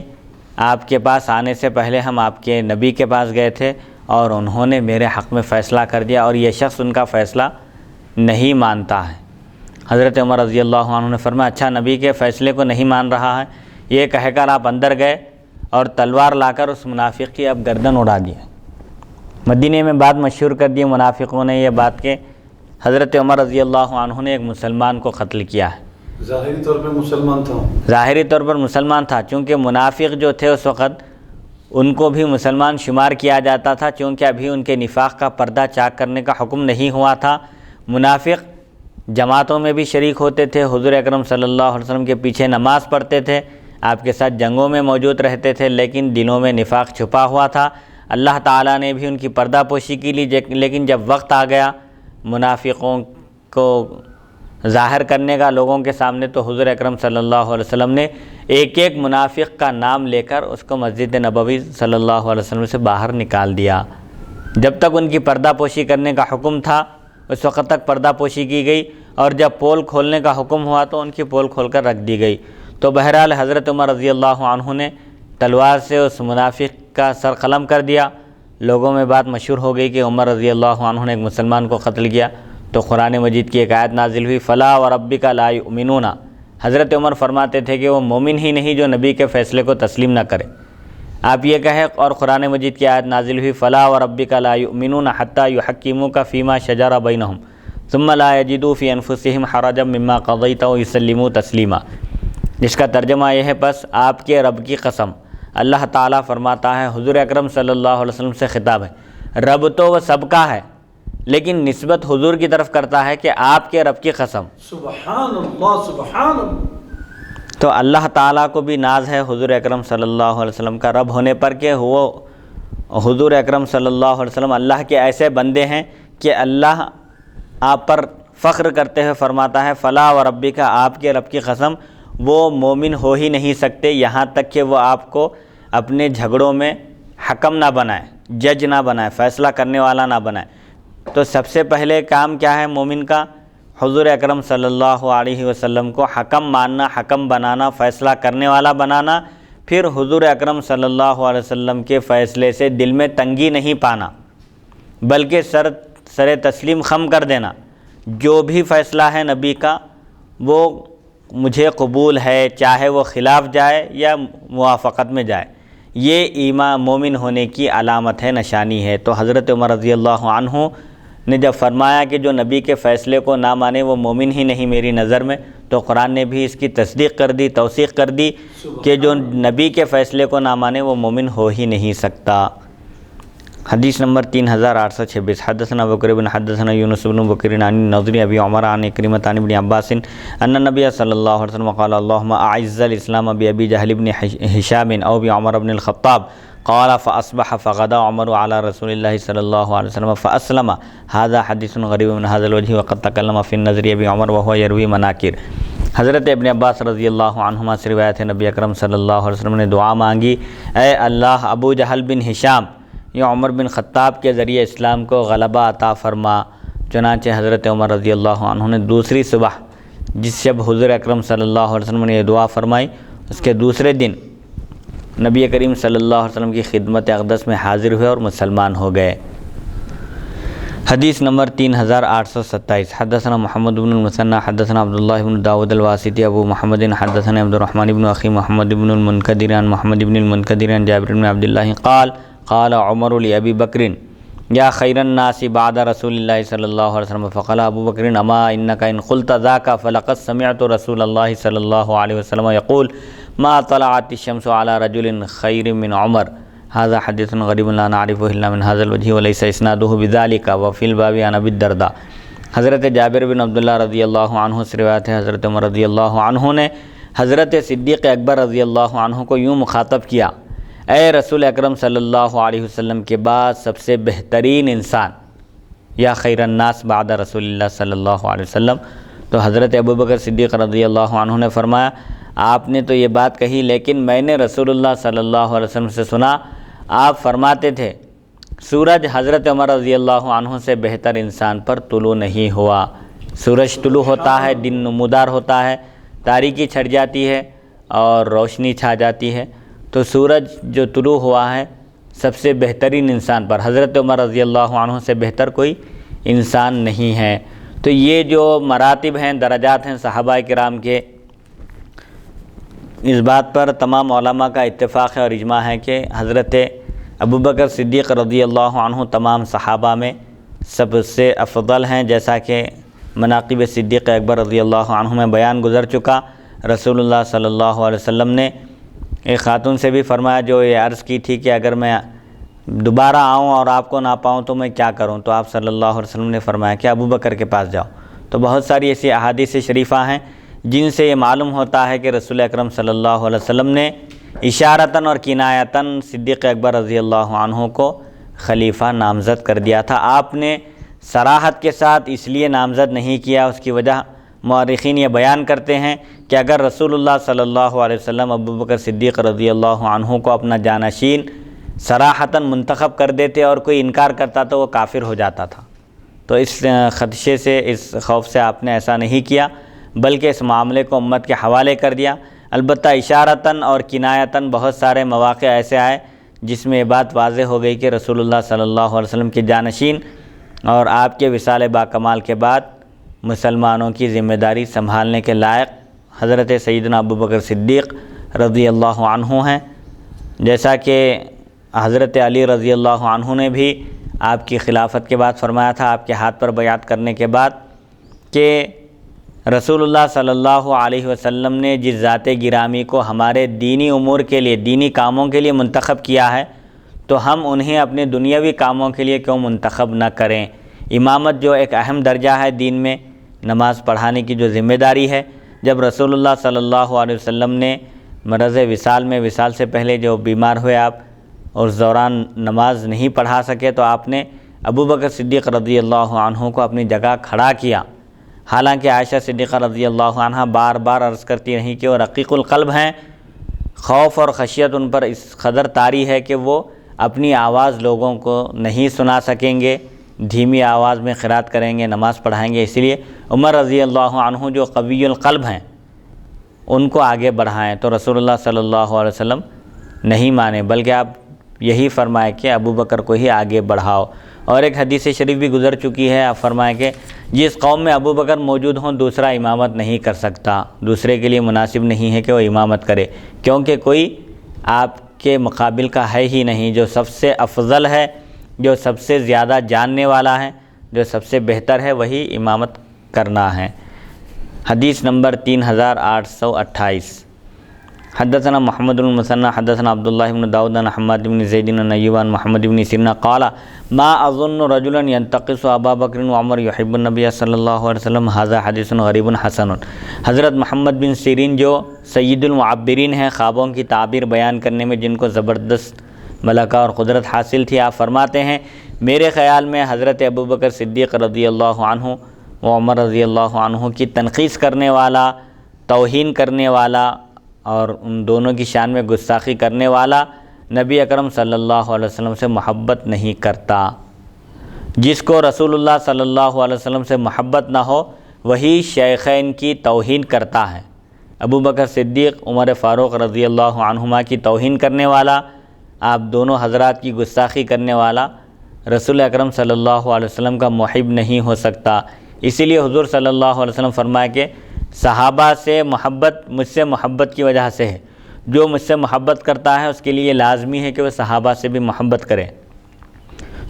S1: آپ کے پاس آنے سے پہلے ہم آپ کے نبی کے پاس گئے تھے اور انہوں نے میرے حق میں فیصلہ کر دیا، اور یہ شخص ان کا فیصلہ نہیں مانتا ہے۔ حضرت عمر رضی اللہ عنہ نے فرمایا، اچھا نبی کے فیصلے کو نہیں مان رہا ہے، یہ کہہ کر آپ اندر گئے اور تلوار لا کر اس منافق کی اب گردن اڑا دی۔ مدینے میں بات مشہور کر دی منافقوں نے یہ بات کہ حضرت عمر رضی اللہ عنہ نے ایک مسلمان کو قتل کیا ہے۔
S2: ظاہری طور پہ مسلمان تھا،
S1: ظاہری طور پر مسلمان تھا، چونکہ منافق جو تھے اس وقت ان کو بھی مسلمان شمار کیا جاتا تھا، چونکہ ابھی ان کے نفاق کا پردہ چاک کرنے کا حکم نہیں ہوا تھا۔ منافق جماعتوں میں بھی شریک ہوتے تھے، حضور اکرم صلی اللہ علیہ وسلم کے پیچھے نماز پڑھتے تھے، آپ کے ساتھ جنگوں میں موجود رہتے تھے، لیکن دلوں میں نفاق چھپا ہوا تھا۔ اللہ تعالیٰ نے بھی ان کی پردہ پوشی کی لی، لیکن جب وقت آ گیا منافقوں کو ظاہر کرنے کا لوگوں کے سامنے، تو حضور اکرم صلی اللہ علیہ وسلم نے ایک ایک منافق کا نام لے کر اس کو مسجد نبوی صلی اللہ علیہ وسلم سے باہر نکال دیا۔ جب تک ان کی پردہ پوشی کرنے کا حکم تھا اس وقت تک پردہ پوشی کی گئی، اور جب پول کھولنے کا حکم ہوا تو ان کی پول کھول کر رکھ دی گئی۔ تو بہرحال حضرت عمر رضی اللہ عنہ نے تلوار سے اس منافق کا سر قلم کر دیا۔ لوگوں میں بات مشہور ہو گئی کہ عمر رضی اللہ عنہ نے ایک مسلمان کو قتل کیا، تو قرآن مجید کی ایک آیت نازل ہوئی، فَلَا وَرَبِّكَ لَا يُؤْمِنُونَ۔ حضرت عمر فرماتے تھے کہ وہ مومن ہی نہیں جو نبی کے فیصلے کو تسلیم نہ کرے۔ آپ یہ کہیں، اور قرآن مجید کی آیت نازل ہوئی، فَلَا وَرَبِّكَ لَا يُؤْمِنُونَ حَتَّى يُحَكِّمُوكَ فِي مَا شَجَرَ بَيْنَهُمْ ثُمَّ لَا يَجِدُوا فِي أَنفُسِهِمْ حَرَجًا مِّمَّا قَضَيْتَ وَيُسَلِّمُوا تَسْلِيمًا، جس کا ترجمہ یہ ہے، بس آپ کے رب کی قسم، اللہ تعالیٰ فرماتا ہے، حضور اکرم صلی اللہ علیہ وسلم سے خطاب ہے، رب تو وہ سب کا ہے لیکن نسبت حضور کی طرف کرتا ہے کہ آپ کے رب کی قسم۔
S2: سبحان اللہ سبحان اللہ۔
S1: تو اللہ تعالیٰ کو بھی ناز ہے حضور اکرم صلی اللہ علیہ وسلم کا رب ہونے پر، کہ وہ حضور اکرم صلی اللہ علیہ وسلم اللہ کے ایسے بندے ہیں کہ اللہ آپ پر فخر کرتے ہوئے فرماتا ہے، فلا وربک، آپ کے رب کی قسم، وہ مومن ہو ہی نہیں سکتے یہاں تک کہ وہ آپ کو اپنے جھگڑوں میں حکم نہ بنائے، جج نہ بنائے، فیصلہ کرنے والا نہ بنائے۔ تو سب سے پہلے کام کیا ہے مومن کا؟ حضور اکرم صلی اللہ علیہ وسلم کو حکم ماننا، حکم بنانا، فیصلہ کرنے والا بنانا، پھر حضور اکرم صلی اللہ علیہ وسلم کے فیصلے سے دل میں تنگی نہیں پانا، بلکہ سر تسلیم خم کر دینا، جو بھی فیصلہ ہے نبی کا وہ مجھے قبول ہے، چاہے وہ خلاف جائے یا موافقت میں جائے۔ یہ ایمان مومن ہونے کی علامت ہے، نشانی ہے۔ تو حضرت عمر رضی اللہ عنہ نے جب فرمایا کہ جو نبی کے فیصلے کو نہ مانے وہ مومن ہی نہیں میری نظر میں، تو قرآن نے بھی اس کی تصدیق کر دی، توثیق کر دی کہ جو نبی کے فیصلے کو نہ مانے وہ مومن ہو ہی نہیں سکتا۔ حدیث نمبر 3826، حدثنا بکر بن حدثنا یونس بن بکر عن النضر ابی عمر عن اکرمہ عن ابن عباس ان النبی صلی اللہ علیہ وسلم قال اللهم اعز الاسلام بابی جہل بن ہشام او بعمر بن الخطاب قال فاصبح فغدا عمر على رسول اللہ صلی اللہ علیہ وسلم فاسلم۔ هذا حدیث غریب من هذا الوجه وقد تکلم فی النضر ابی عمر وهو یروی مناکر۔ حضرت ابن عباس رضی اللہ عنہما سے روایت ہے، نبی اکرم صلی اللہ علیہ وسلم نے دعا مانگی، اے اللہ ابو جہل بن ہشام یا عمر بن خطاب کے ذریعے اسلام کو غلبہ عطا فرما۔ چنانچہ حضرت عمر رضی اللہ عنہ نے دوسری صبح، جس شب حضور اکرم صلی اللہ علیہ وسلم نے یہ دعا فرمائی، اس کے دوسرے دن نبی کریم صلی اللہ علیہ وسلم کی خدمت اقدس میں حاضر ہوئے اور مسلمان ہو گئے۔ حدیث نمبر 3827، حدثنا محمد بن المثنى حدثنا عبداللہ بن داود الواسطی ابو محمد حدثنا عبد الرحمن بن اخی محمد بن المنکدر عن محمد بن المنکدر عن جابر بن عبداللہ قال عمر لأبی بکر یا خیر الناس بعد رسول اللہ صلی اللہ علیہ وسلم فقال ابو بکر اما انک ان قلت ذاک فلقد سمعت رسول اللہ صلی اللہ علیہ وسلم یقول ما طلعت الشمس على رجل خیر من عمر۔ هذا حدیث غریب لا نعرفه الا من هذا الوجه وليس اسناده بذلك وفي الباب عن ابی الدرداء۔ حضرت جابر بن عبداللہ رضی اللہ عنہ سے روایت ہے، حضرت عمر رضی اللہ عنہ نے حضرت صدیق اکبر رضی اللہ عنہ کو یوں مخاطب کیا، اے رسول اکرم صلی اللہ علیہ وسلم کے بعد سب سے بہترین انسان، یا خیر الناس بعد رسول اللہ صلی اللہ علیہ وسلم۔ تو حضرت ابوبکر صدیق رضی اللہ عنہ نے فرمایا، آپ نے تو یہ بات کہی لیکن میں نے رسول اللہ صلی اللہ علیہ وسلم سے سنا، آپ فرماتے تھے سورج حضرت عمر رضی اللہ عنہ سے بہتر انسان پر طلوع نہیں ہوا۔ سورج طلوع ہوتا ہے، دن نمودار ہوتا ہے، تاریکی چھٹ جاتی ہے اور روشنی چھا جاتی ہے، تو سورج جو طلوع ہوا ہے سب سے بہترین انسان پر، حضرت عمر رضی اللہ عنہ سے بہتر کوئی انسان نہیں ہے۔ تو یہ جو مراتب ہیں، درجات ہیں صحابہ کرام کے، اس بات پر تمام علماء کا اتفاق ہے اور اجماع ہے کہ حضرت ابوبکر صدیق رضی اللہ عنہ تمام صحابہ میں سب سے افضل ہیں، جیسا کہ مناقب صدیق اکبر رضی اللہ عنہ میں بیان گزر چکا۔ رسول اللہ صلی اللہ علیہ وسلم نے ایک خاتون سے بھی فرمایا جو یہ عرض کی تھی کہ اگر میں دوبارہ آؤں اور آپ کو نہ پاؤں تو میں کیا کروں، تو آپ صلی اللہ علیہ وسلم نے فرمایا کہ ابو بکر کے پاس جاؤ۔ تو بہت ساری ایسی احادیث شریفہ ہیں جن سے یہ معلوم ہوتا ہے کہ رسول اکرم صلی اللہ علیہ وسلم نے اشارتاً اور کنایتاً صدیق اکبر رضی اللہ عنہ کو خلیفہ نامزد کر دیا تھا۔ آپ نے صراحت کے ساتھ اس لیے نامزد نہیں کیا، اس کی وجہ مورخین یہ بیان کرتے ہیں کہ اگر رسول اللہ صلی اللہ علیہ وسلم ابوبکر صدیق رضی اللہ عنہ کو اپنا جانشین صراحتاً منتخب کر دیتے اور کوئی انکار کرتا تو وہ کافر ہو جاتا تھا، تو اس خدشے سے، اس خوف سے آپ نے ایسا نہیں کیا، بلکہ اس معاملے کو امت کے حوالے کر دیا۔ البتہ اشارتاً اور کنایتاً بہت سارے مواقع ایسے آئے جس میں یہ بات واضح ہو گئی کہ رسول اللہ صلی اللہ علیہ وسلم کے جانشین اور آپ کے وصال باکمال کے بعد مسلمانوں کی ذمہ داری سنبھالنے کے لائق حضرت سیدنا ابوبکر صدیق رضی اللہ عنہ ہیں، جیسا کہ حضرت علی رضی اللہ عنہ نے بھی آپ کی خلافت کے بعد فرمایا تھا، آپ کے ہاتھ پر بیعت کرنے کے بعد، کہ رسول اللہ صلی اللہ علیہ وسلم نے جس ذات گرامی کو ہمارے دینی امور کے لیے، دینی کاموں کے لیے منتخب کیا ہے، تو ہم انہیں اپنے دنیاوی کاموں کے لیے کیوں منتخب نہ کریں۔ امامت جو ایک اہم درجہ ہے دین میں، نماز پڑھانے کی جو ذمہ داری ہے، جب رسول اللہ صلی اللہ علیہ وسلم نے مرض وصال میں، وصال سے پہلے جو بیمار ہوئے آپ، اور اس دوران نماز نہیں پڑھا سکے، تو آپ نے ابوبکر صدیق رضی اللہ عنہ کو اپنی جگہ کھڑا کیا۔ حالانکہ عائشہ صدیقہ رضی اللہ عنہ بار بار عرض کرتی رہیں کہ وہ رقیق القلب ہیں، خوف اور خشیت ان پر اس قدر طاری ہے کہ وہ اپنی آواز لوگوں کو نہیں سنا سکیں گے، دھیمی آواز میں قرات کریں گے، نماز پڑھائیں گے، اس لیے عمر رضی اللہ عنہ جو قوی القلب ہیں ان کو آگے بڑھائیں، تو رسول اللہ صلی اللہ علیہ وسلم نہیں مانے، بلکہ آپ یہی فرمائے کہ ابوبکر کو ہی آگے بڑھاؤ۔ اور ایک حدیث شریف بھی گزر چکی ہے، آپ فرمائے کہ جس قوم میں ابوبکر موجود ہوں دوسرا امامت نہیں کر سکتا، دوسرے کے لیے مناسب نہیں ہے کہ وہ امامت کرے، کیونکہ کوئی آپ کے مقابل کا ہے ہی نہیں، جو سب سے افضل ہے، جو سب سے زیادہ جاننے والا ہے، جو سب سے بہتر ہے، وہی امامت کرنا ہے۔ حدیث نمبر 3828۔ حدثنا محمد بن المثنى حدثنا عبد الله بن داود عن حماد بن زيد عن أيوب عن محمد بن سيرين قال ما أظن رجلا ينتقص أبا بكر وعمر يحب النبي صلی اللہ علیہ وسلم هذا حدیث غریب حسن۔ حضرت محمد بن سیرین جو سید المعبرین ہیں، خوابوں کی تعبیر بیان کرنے میں جن کو زبردست ملکہ اور قدرت حاصل تھی، آپ فرماتے ہیں میرے خیال میں حضرت ابوبکر صدیق رضی اللہ عنہ و عمر رضی اللہ عنہ کی تنقیص کرنے والا، توہین کرنے والا اور ان دونوں کی شان میں گستاخی کرنے والا نبی اکرم صلی اللہ علیہ وسلم سے محبت نہیں کرتا۔ جس کو رسول اللہ صلی اللہ علیہ وسلم سے محبت نہ ہو وہی شیخین کی توہین کرتا ہے۔ ابوبکر صدیق، عمر فاروق رضی اللہ عنہما کی توہین کرنے والا، آپ دونوں حضرات کی گستاخی کرنے والا رسول اکرم صلی اللہ علیہ وسلم کا محب نہیں ہو سکتا۔ اسی لیے حضور صلی اللہ علیہ وسلم فرمایا کہ صحابہ سے محبت مجھ سے محبت کی وجہ سے ہے، جو مجھ سے محبت کرتا ہے اس کے لیے لازمی ہے کہ وہ صحابہ سے بھی محبت کرے،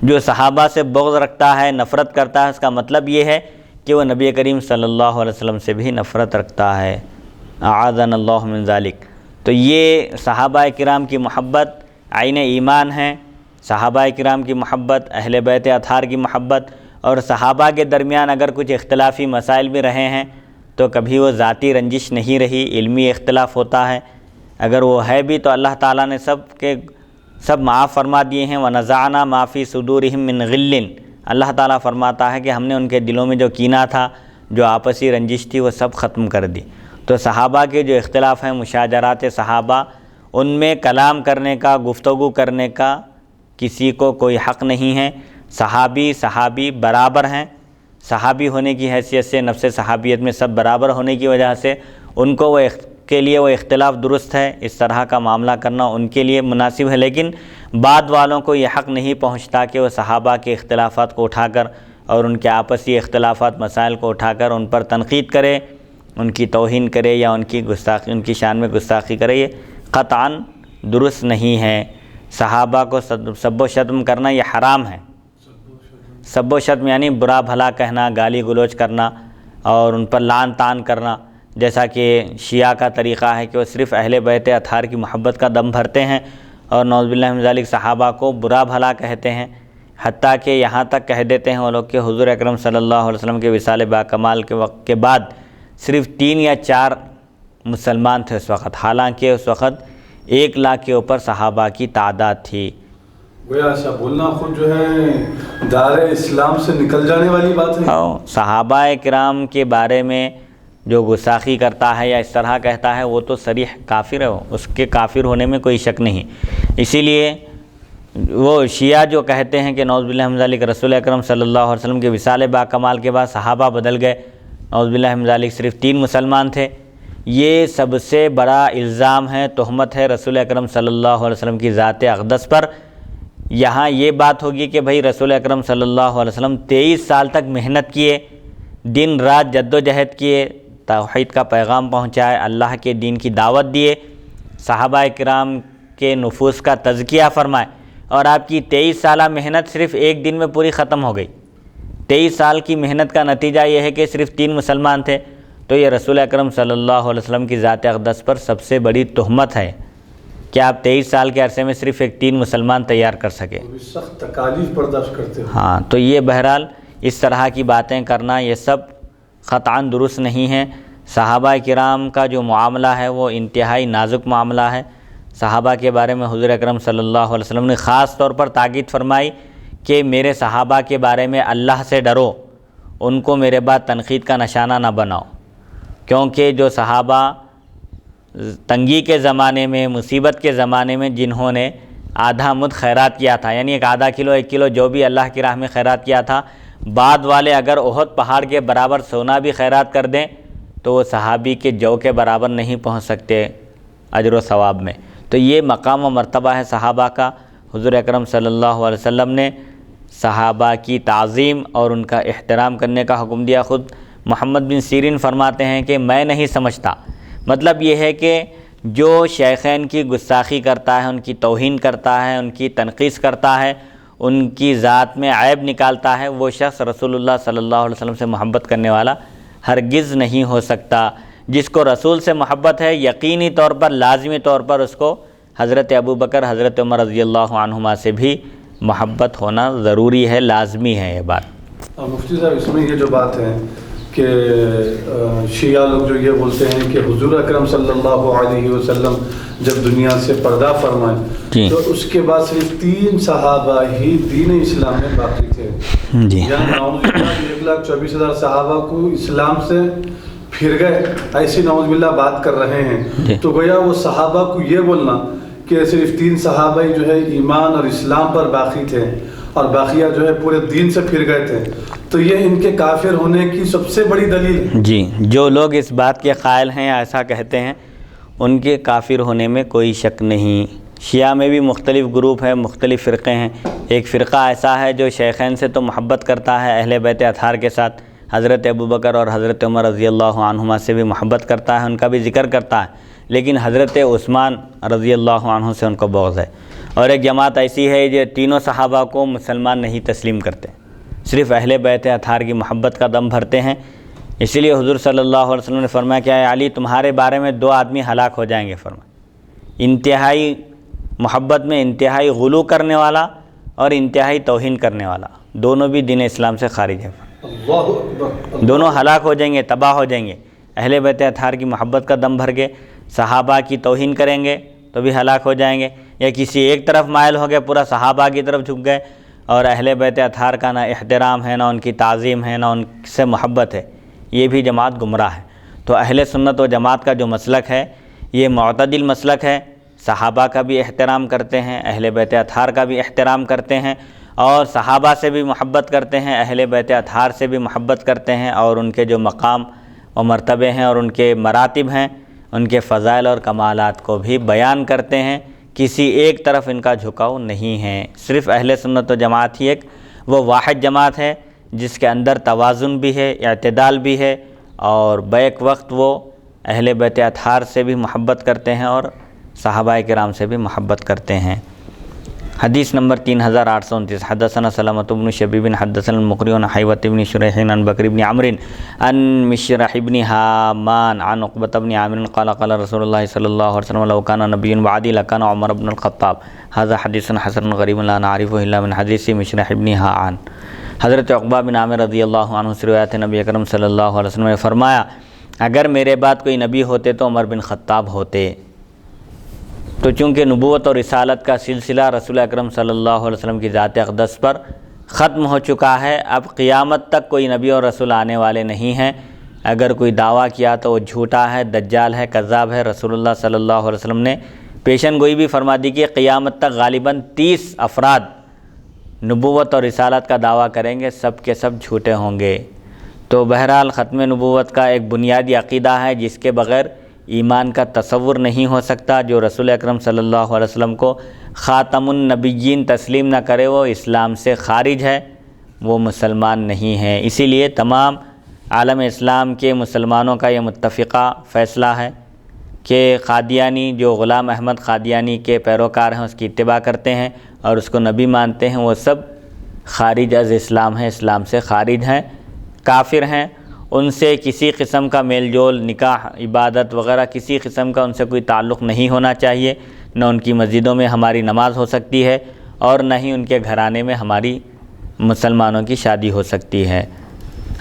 S1: جو صحابہ سے بغض رکھتا ہے، نفرت کرتا ہے، اس کا مطلب یہ ہے کہ وہ نبی کریم صلی اللہ علیہ وسلم سے بھی نفرت رکھتا ہے، اعاذنا اللہ من ذالک۔ تو یہ صحابہ کرام کی محبت عین ایمان ہے، صحابہ کرام کی محبت، اہل بیت اطہار کی محبت، اور صحابہ کے درمیان اگر کچھ اختلافی مسائل بھی رہے ہیں تو کبھی وہ ذاتی رنجش نہیں رہی، علمی اختلاف ہوتا ہے، اگر وہ ہے بھی تو اللہ تعالیٰ نے سب معاف فرما دیے ہیں۔ وَنَزَعْنَا مَا فِي صُدُورِهِم مِّن غِلٍّ، اللہ تعالیٰ فرماتا ہے کہ ہم نے ان کے دلوں میں جو کینہ تھا، جو آپسی رنجش تھی، وہ سب ختم کر دی۔ تو صحابہ کے جو اختلاف ہیں، مشاجرات صحابہ، ان میں کلام کرنے کا، گفتگو کرنے کا کسی کو کوئی حق نہیں ہے۔ صحابی برابر ہیں، صحابی ہونے کی حیثیت سے، نفس صحابیت میں سب برابر ہونے کی وجہ سے ان کو کے لیے وہ اختلاف درست ہے، اس طرح کا معاملہ کرنا ان کے لیے مناسب ہے، لیکن بعد والوں کو یہ حق نہیں پہنچتا کہ وہ صحابہ کے اختلافات کو اٹھا کر اور ان کے آپسی اختلافات، مسائل کو اٹھا کر ان پر تنقید کرے، ان کی توہین کرے یا ان کی شان میں گستاخی کرے، یہ قطعاً درست نہیں ہے۔ صحابہ کو سب و شتم کرنا یہ حرام ہے۔ سب و شتم یعنی برا بھلا کہنا، گالی گلوچ کرنا اور ان پر لعن طعن کرنا، جیسا کہ شیعہ کا طریقہ ہے کہ وہ صرف اہل بیت اطہار کی محبت کا دم بھرتے ہیں اور نعوذ باللہ من ذالک صحابہ کو برا بھلا کہتے ہیں، حتیٰ کہ یہاں تک کہہ دیتے ہیں وہ لوگ کہ حضور اکرم صلی اللہ علیہ وسلم کے وصال باکمال کے وقت کے بعد صرف 3 یا 4 مسلمان تھے اس وقت، حالانکہ اس وقت 1 لاکھ کے اوپر صحابہ کی تعداد تھی۔
S2: گویا ایسا بولنا خود جو ہے دار اسلام سے نکل جانے والی بات ہے۔
S1: صحابہ کرام کے بارے میں جو گستاخی کرتا ہے یا اس طرح کہتا ہے وہ تو صریح کافر ہے، اس کے کافر ہونے میں کوئی شک نہیں۔ اسی لیے وہ شیعہ جو کہتے ہیں کہ نعوذ باللہ من ذالک رسول اکرم صلی اللہ علیہ وسلم کے وصال با کمال کے بعد صحابہ بدل گئے، نعوذ باللہ من ذالک صرف 3 مسلمان تھے، یہ سب سے بڑا الزام ہے، تہمت ہے رسول اکرم صلی اللہ علیہ وسلم کی ذات اقدس پر۔ یہاں یہ بات ہوگی کہ بھائی رسول اکرم صلی اللہ علیہ وسلم 23 سال تک محنت کیے، دن رات جد و جہد کیے، توحید کا پیغام پہنچائے، اللہ کے دین کی دعوت دیے، صحابہ کرام کے نفوس کا تزکیہ فرمائے، اور آپ کی 23 سالہ محنت صرف ایک دن میں پوری ختم ہو گئی۔ 23 سال کی محنت کا نتیجہ یہ ہے کہ صرف 3 مسلمان تھے، تو یہ رسول اکرم صلی اللہ علیہ وسلم کی ذات اقدس پر سب سے بڑی تہمت ہے کہ آپ 23 سال کے عرصے میں صرف 3 مسلمان تیار کر سکے۔
S2: سخت تکالیف برداشت کرتے ہیں۔
S1: ہاں، تو یہ بہرحال اس طرح کی باتیں کرنا یہ سب قطعاً درست نہیں ہے۔ صحابہ کرام کا جو معاملہ ہے وہ انتہائی نازک معاملہ ہے۔ صحابہ کے بارے میں حضور اکرم صلی اللہ علیہ وسلم نے خاص طور پر تاکید فرمائی کہ میرے صحابہ کے بارے میں اللہ سے ڈرو، ان کو میرے بعد تنقید کا نشانہ نہ بناؤ، کیونکہ جو صحابہ تنگی کے زمانے میں، مصیبت کے زمانے میں جنہوں نے آدھا مد خیرات کیا تھا، یعنی ایک آدھا کلو 1 کلو جو بھی اللہ کی راہ میں خیرات کیا تھا، بعد والے اگر احد پہاڑ کے برابر سونا بھی خیرات کر دیں تو وہ صحابی کے جو کے برابر نہیں پہنچ سکتے اجر و ثواب میں۔ تو یہ مقام و مرتبہ ہے صحابہ کا۔ حضور اکرم صلی اللہ علیہ وسلم نے صحابہ کی تعظیم اور ان کا احترام کرنے کا حکم دیا۔ خود محمد بن سیرین فرماتے ہیں کہ میں نہیں سمجھتا، مطلب یہ ہے کہ جو شیخین کی گستاخی کرتا ہے، ان کی توہین کرتا ہے، ان کی تنقیص کرتا ہے، ان کی ذات میں عیب نکالتا ہے، وہ شخص رسول اللہ صلی اللہ علیہ وسلم سے محبت کرنے والا ہرگز نہیں ہو سکتا۔ جس کو رسول سے محبت ہے یقینی طور پر، لازمی طور پر اس کو حضرت ابوبکر، حضرت عمر رضی اللہ عنہما سے بھی محبت ہونا ضروری ہے، لازمی ہے یہ بات۔
S2: مفتی صاحب، اس میں یہ جو بات ہے کہ شیعہ لوگ جو یہ بولتے ہیں کہ حضور اکرم صلی اللہ علیہ وسلم جب دنیا سے پردہ فرمائے تو اس کے بعد صرف 3 صحابہ ہی دین اسلام میں باقی تھے، یعنی 1,24,000 صحابہ کو اسلام سے پھر گئے، ایسی نعوذ باللہ بات کر رہے ہیں۔ تو گویا وہ صحابہ کو یہ بولنا کہ صرف 3 صحابہ ہی جو ہے ایمان اور اسلام پر باقی تھے اور باقیہ جو ہے پورے دین سے پھر گئے تھے، تو یہ ان کے کافر ہونے کی سب سے بڑی دلیل ہے۔
S1: جی، جو لوگ اس بات کے قائل ہیں، ایسا کہتے ہیں، ان کے کافر ہونے میں کوئی شک نہیں۔ شیعہ میں بھی مختلف گروپ ہیں، مختلف فرقے ہیں۔ ایک فرقہ ایسا ہے جو شیخین سے تو محبت کرتا ہے، اہل بیت اطہار کے ساتھ حضرت ابوبکر اور حضرت عمر رضی اللہ عنہما سے بھی محبت کرتا ہے، ان کا بھی ذکر کرتا ہے، لیکن حضرت عثمان رضی اللہ عنہ سے ان کو بغض ہے۔ اور ایک جماعت ایسی ہے جو تینوں صحابہ کو مسلمان نہیں تسلیم کرتے، صرف اہل بیت اطہار کی محبت کا دم بھرتے ہیں۔ اسی لیے حضور صلی اللہ علیہ وسلم نے فرمایا کہ اے علی، تمہارے بارے میں 2 آدمی ہلاک ہو جائیں گے، فرمایا انتہائی محبت میں انتہائی غلو کرنے والا اور انتہائی توہین کرنے والا، دونوں بھی دین اسلام سے خارج ہے، دونوں ہلاک ہو جائیں گے، تباہ ہو جائیں گے۔ اہل بیت اطہار کی محبت کا دم بھر کے صحابہ کی توہین کریں گے تو بھی ہلاک ہو جائیں گے، یا کسی ایک طرف مائل ہو گئے، پورا صحابہ کی طرف جھک گئے اور اہل بیت اطہار کا نہ احترام ہے، نہ ان کی تعظیم ہے، نہ ان سے محبت ہے، یہ بھی جماعت گمراہ ہے۔ تو اہل سنت و جماعت کا جو مسلک ہے یہ معتدل مسلک ہے، صحابہ کا بھی احترام کرتے ہیں، اہل بیت اطہار کا بھی احترام کرتے ہیں، اور صحابہ سے بھی محبت کرتے ہیں، اہل بیت اطہار سے بھی محبت کرتے ہیں، اور ان کے جو مقام و مرتبے ہیں اور ان کے مراتب ہیں، ان کے فضائل اور کمالات کو بھی بیان کرتے ہیں۔ کسی ایک طرف ان کا جھکاؤ نہیں ہے، صرف اہل سنت و جماعت ہی ایک وہ واحد جماعت ہے جس کے اندر توازن بھی ہے، اعتدال بھی ہے، اور بیک وقت وہ اہل بیت اطہار سے بھی محبت کرتے ہیں اور صحابہ کرام سے بھی محبت کرتے ہیں۔ حدیث نمبر 3829، حدثنا سلمۃ بن شبیب حدثنا المقری عن حیوۃ بن شریح عن بکر بن عمرو عن مشرح بن حامان عن عقبۃ بن عامر قال قال رسول اللہ صلی اللہ علیہ وسلم لو کان نبی بعدی لکان عمر بن الخطاب۔ هذا حدیث حسن غریب لا نعرفه الا من حدیث مشرح بن حامان۔ حضرت عقبہ بن عامر رضی اللہ عنہ سے روایت ہے، نبی اکرم صلی اللہ علیہ وسلم نے فرمایا اگر میرے بعد کوئی نبی ہوتے تو عمر بن خطاب ہوتے۔ تو چونکہ نبوت اور رسالت کا سلسلہ رسول اکرم صلی اللہ علیہ وسلم کی ذات اقدس پر ختم ہو چکا ہے، اب قیامت تک کوئی نبی اور رسول آنے والے نہیں ہیں۔ اگر کوئی دعویٰ کیا تو وہ جھوٹا ہے، دجال ہے، کذاب ہے۔ رسول اللہ صلی اللہ علیہ وسلم نے پیشن گوئی بھی فرما دی کہ قیامت تک غالباً 30 افراد نبوت اور رسالت کا دعویٰ کریں گے، سب کے سب جھوٹے ہوں گے۔ تو بہرحال ختم نبوت کا ایک بنیادی عقیدہ ہے جس کے بغیر ایمان کا تصور نہیں ہو سکتا۔ جو رسول اکرم صلی اللہ علیہ وسلم کو خاتم النبیین تسلیم نہ کرے وہ اسلام سے خارج ہے، وہ مسلمان نہیں ہے۔ اسی لیے تمام عالم اسلام کے مسلمانوں کا یہ متفقہ فیصلہ ہے کہ قادیانی، جو غلام احمد قادیانی کے پیروکار ہیں، اس کی اتباع کرتے ہیں اور اس کو نبی مانتے ہیں، وہ سب خارج از اسلام ہیں، اسلام سے خارج ہیں، کافر ہیں۔ ان سے کسی قسم کا میل جول، نکاح، عبادت وغیرہ کسی قسم کا ان سے کوئی تعلق نہیں ہونا چاہیے۔ نہ ان کی مسجدوں میں ہماری نماز ہو سکتی ہے اور نہ ہی ان کے گھرانے میں ہماری مسلمانوں کی شادی ہو سکتی ہے۔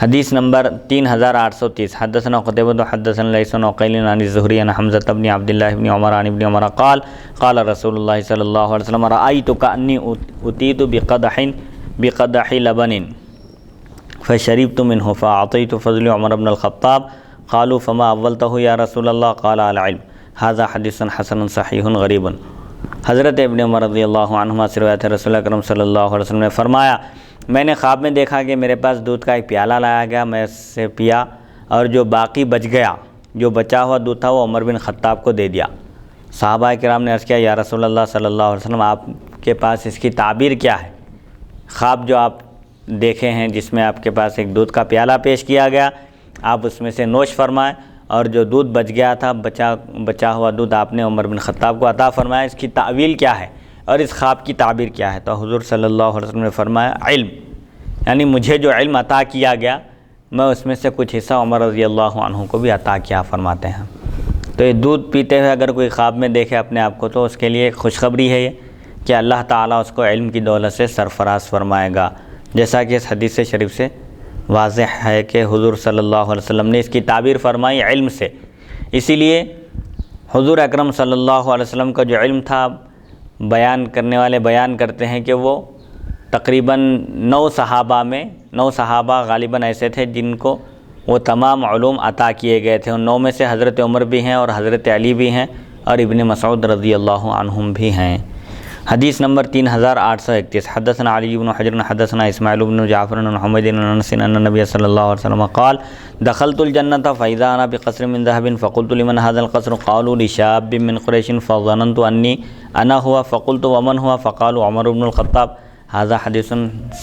S1: حدیث نمبر 3830 حدثنا قتيبة حدثنا ليث عن عقيل عن الزهري عن حمزة بن عبد الله بن عمر عن ابن عمر قال قال رسول الله صلى الله عليه وسلم رأيت كأني أتيت بقدح لبن فشربت منه فأعطيت فضل عمر بن الخطاب قالوا فما أولته يا رسول الله قال العلم هذا حديث حسن صحيح غريب۔ حضرت ابن عمر رضی اللہ عنہما سے روایت ہے، رسول اکرم صلی اللہ علیہ وسلم نے فرمایا، میں نے خواب میں دیکھا کہ میرے پاس دودھ کا ایک پیالہ لایا گیا، میں اس سے پیا اور جو باقی بچ گیا، جو بچا ہوا دودھ تھا وہ عمر بن خطاب کو دے دیا۔ صحابہ کرام نے عرض کیا، یا رسول اللہ صلی اللہ علیہ وسلم، آپ کے پاس اس کی تعبیر کیا ہے؟ خواب جو آپ دیکھے ہیں جس میں آپ کے پاس ایک دودھ کا پیالہ پیش کیا گیا، آپ اس میں سے نوش فرمائیں، اور جو دودھ بچ گیا تھا، بچا ہوا دودھ آپ نے عمر بن خطاب کو عطا فرمایا، اس کی تعویل کیا ہے اور اس خواب کی تعبیر کیا ہے؟ تو حضور صلی اللہ علیہ وسلم نے فرمایا، علم، یعنی مجھے جو علم عطا کیا گیا میں اس میں سے کچھ حصہ عمر رضی اللہ عنہ کو بھی عطا کیا فرماتے ہیں۔ تو یہ دودھ پیتے ہوئے اگر کوئی خواب میں دیکھے اپنے آپ کو تو اس کے لیے ایک خوشخبری ہے یہ کہ اللہ تعالیٰ اس کو علم کی دولت سے سرفراز فرمائے گا، جیسا کہ اس حدیث شریف سے واضح ہے کہ حضور صلی اللہ علیہ وسلم نے اس کی تعبیر فرمائی علم سے۔ اسی لیے حضور اکرم صلی اللہ علیہ وسلم کا جو علم تھا، بیان کرنے والے بیان کرتے ہیں کہ وہ تقریباً 9 صحابہ غالباً ایسے تھے جن کو وہ تمام علوم عطا کیے گئے تھے۔ ان 9 میں سے حضرت عمر بھی ہیں اور حضرت علی بھی ہیں اور ابن مسعود رضی اللہ عنہم بھی ہیں۔ حدیث نمبر 3831 حدثنا علی بن حجر حدثنا اسماعیل بن جعفر بن حمید بن انس ان النبی صلی اللہ علیہ وسلم قال دخلت الجنة فاذا انا بقصر من ذهب فقلت لمن هذا القصر قالوا لشاب من قریش فظننت انی انا هو فقلت ومن هو فقالوا عمر بن الخطاب هذا حدیث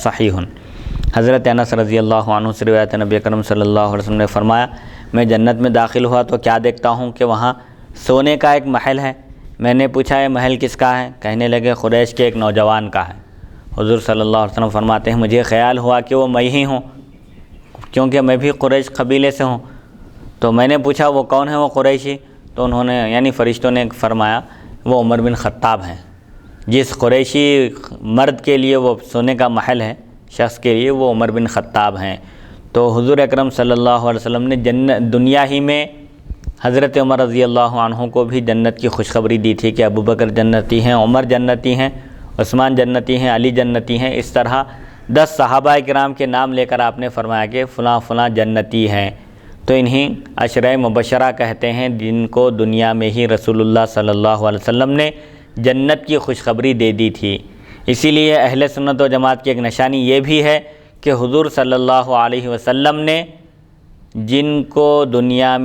S1: صحیح۔ حضرت انس رضی اللہ عنہ سے روایت نبی کرم صلی اللہ علیہ وسلم نے فرمایا، میں جنت میں داخل ہوا تو کیا دیکھتا ہوں کہ وہاں سونے کا ایک محل ہے۔ میں نے پوچھا یہ محل کس کا ہے؟ کہنے لگے قریش کے ایک نوجوان کا ہے۔ حضور صلی اللہ علیہ وسلم فرماتے ہیں، مجھے خیال ہوا کہ وہ میں ہی ہوں کیونکہ میں بھی قریش قبیلے سے ہوں۔ تو میں نے پوچھا وہ کون ہے وہ قریشی؟ تو انہوں نے یعنی فرشتوں نے فرمایا وہ عمر بن خطاب ہیں۔ جس قریشی مرد کے لیے وہ سونے کا محل ہے، شخص کے لیے وہ عمر بن خطاب ہیں۔ تو حضور اکرم صلی اللہ علیہ وسلم نے دنیا ہی میں حضرت عمر رضی اللہ عنہ کو بھی جنت کی خوشخبری دی تھی کہ ابو بکر جنتی ہیں، عمر جنتی ہیں، عثمان جنتی ہیں، علی جنتی ہیں۔ اس طرح 10 صحابہ کرام کے نام لے کر آپ نے فرمایا کہ فلاں فلاں جنتی ہیں۔ تو انہیں عشرہ مبشرہ کہتے ہیں جن کو دنیا میں ہی رسول اللہ صلی اللہ علیہ وسلم نے جنت کی خوشخبری دے دی تھی۔ اسی لیے اہل سنت و جماعت کی ایک نشانی یہ بھی ہے کہ حضور صلی اللہ علیہ وسلم نے جن کو دنیا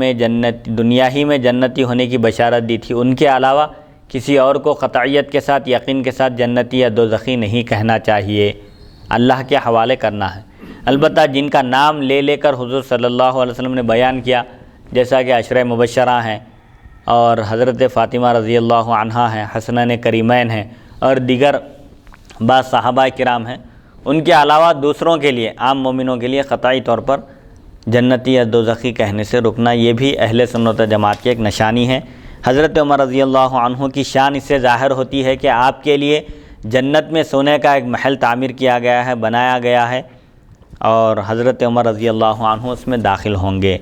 S1: ہی میں جنتی ہونے کی بشارت دی تھی، ان کے علاوہ کسی اور کو قطعیت کے ساتھ، یقین کے ساتھ جنتی یا دوزخی نہیں کہنا چاہیے، اللہ کے حوالے کرنا ہے۔ البتہ جن کا نام لے لے کر حضور صلی اللہ علیہ وسلم نے بیان کیا، جیسا کہ عشرہ مبشرہ ہیں اور حضرت فاطمہ رضی اللہ عنہا ہیں، حسنین کریمین ہیں اور دیگر بعض صحابہ کرام ہیں، ان کے علاوہ دوسروں کے لیے، عام مومنوں کے لیے قطعی طور پر جنتی یا دوزخی کہنے سے رکنا، یہ بھی اہل سنت و جماعت کی ایک نشانی ہے۔ حضرت عمر رضی اللہ عنہ کی شان اس سے ظاہر ہوتی ہے کہ آپ کے لیے جنت میں سونے کا ایک محل تعمیر کیا گیا ہے، بنایا گیا ہے، اور حضرت عمر رضی اللہ عنہ اس میں داخل ہوں گے۔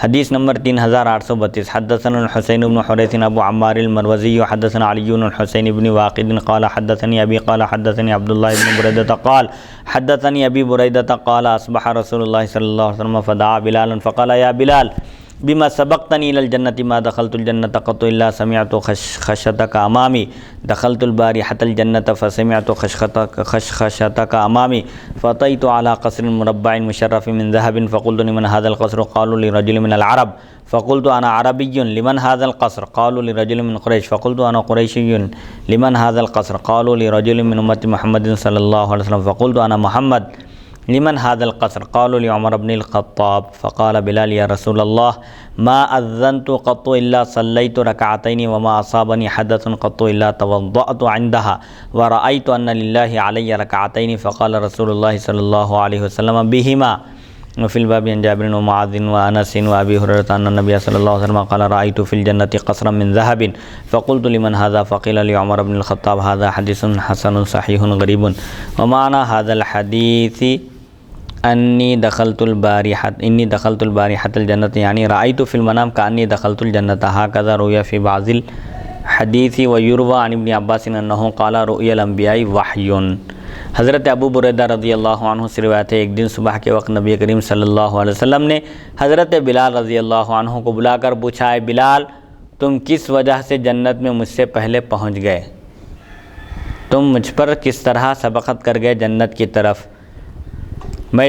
S1: حدیث نمبر 3832. حدثنا الحسین بن حریث ابو عمار المروزی حدثنا علی الحسین بن واقد قال حدثني ابی قال حدثني عبداللہ بن بریدہ قال حدثني ابی بریدہ قال اصبح رسول اللہ صلی اللہ علیہ وسلم فدعا بلالا فقال یا بلال بما سبقتنی الى الجنة ما دخلت الجنة قط الا سمعت خشخشتك امامی دخلت البارحة الجنة فسمعت خشخشتك امامی فأتيت على قصر مربع مشرف من ذهب فقلت لمن هذا القصر قالوا لرجل من العرب فقلت انا عربي لمن هذا القصر قالوا لرجل من قريش فقلت انا قريشي لمن هذا القصر قالوا لرجل من امة محمد صلى الله عليه وسلم فقلت انا محمد لمن هذا القصر قالوا لعمر بن الخطاب فقال بلال يا رسول الله ما أذنت قط إلا صليت ركعتين وما أصابني حدث قط إلا توضأت عندها ورأيت أن لله علي ركعتين فقال رسول الله صلى الله عليه وسلم بهما. وفي الباب عن جابر ومعاذ وأنس وأبي هريرة أن النبي صلى الله عليه وسلم قال رأيت في الجنة قصرا من ذهب فقلت لمن هذا فقيل لعمر بن الخطاب. هذا حديث حسن صحيح غريب. ومعنى هذا الحديث انی دخلت البارحة الجنة یعنی رأیت فی المنام کانی دخلت الجنة هكذا روی فی بعض الحدیث ویروى عن ابن عباس انه قال رؤیا الانبیاء وحی. حضرت ابو بریدہ رضی اللہ عنہ سے روایت ہے ایک دن صبح کے وقت نبی کریم صلی اللہ علیہ وسلم نے حضرت بلال رضی اللہ عنہ کو بلا کر پوچھا اے بلال تم کس وجہ سے جنت میں مجھ سے پہلے پہنچ گئے، تم مجھ پر کس طرح سبقت کر گئے جنت کی طرف.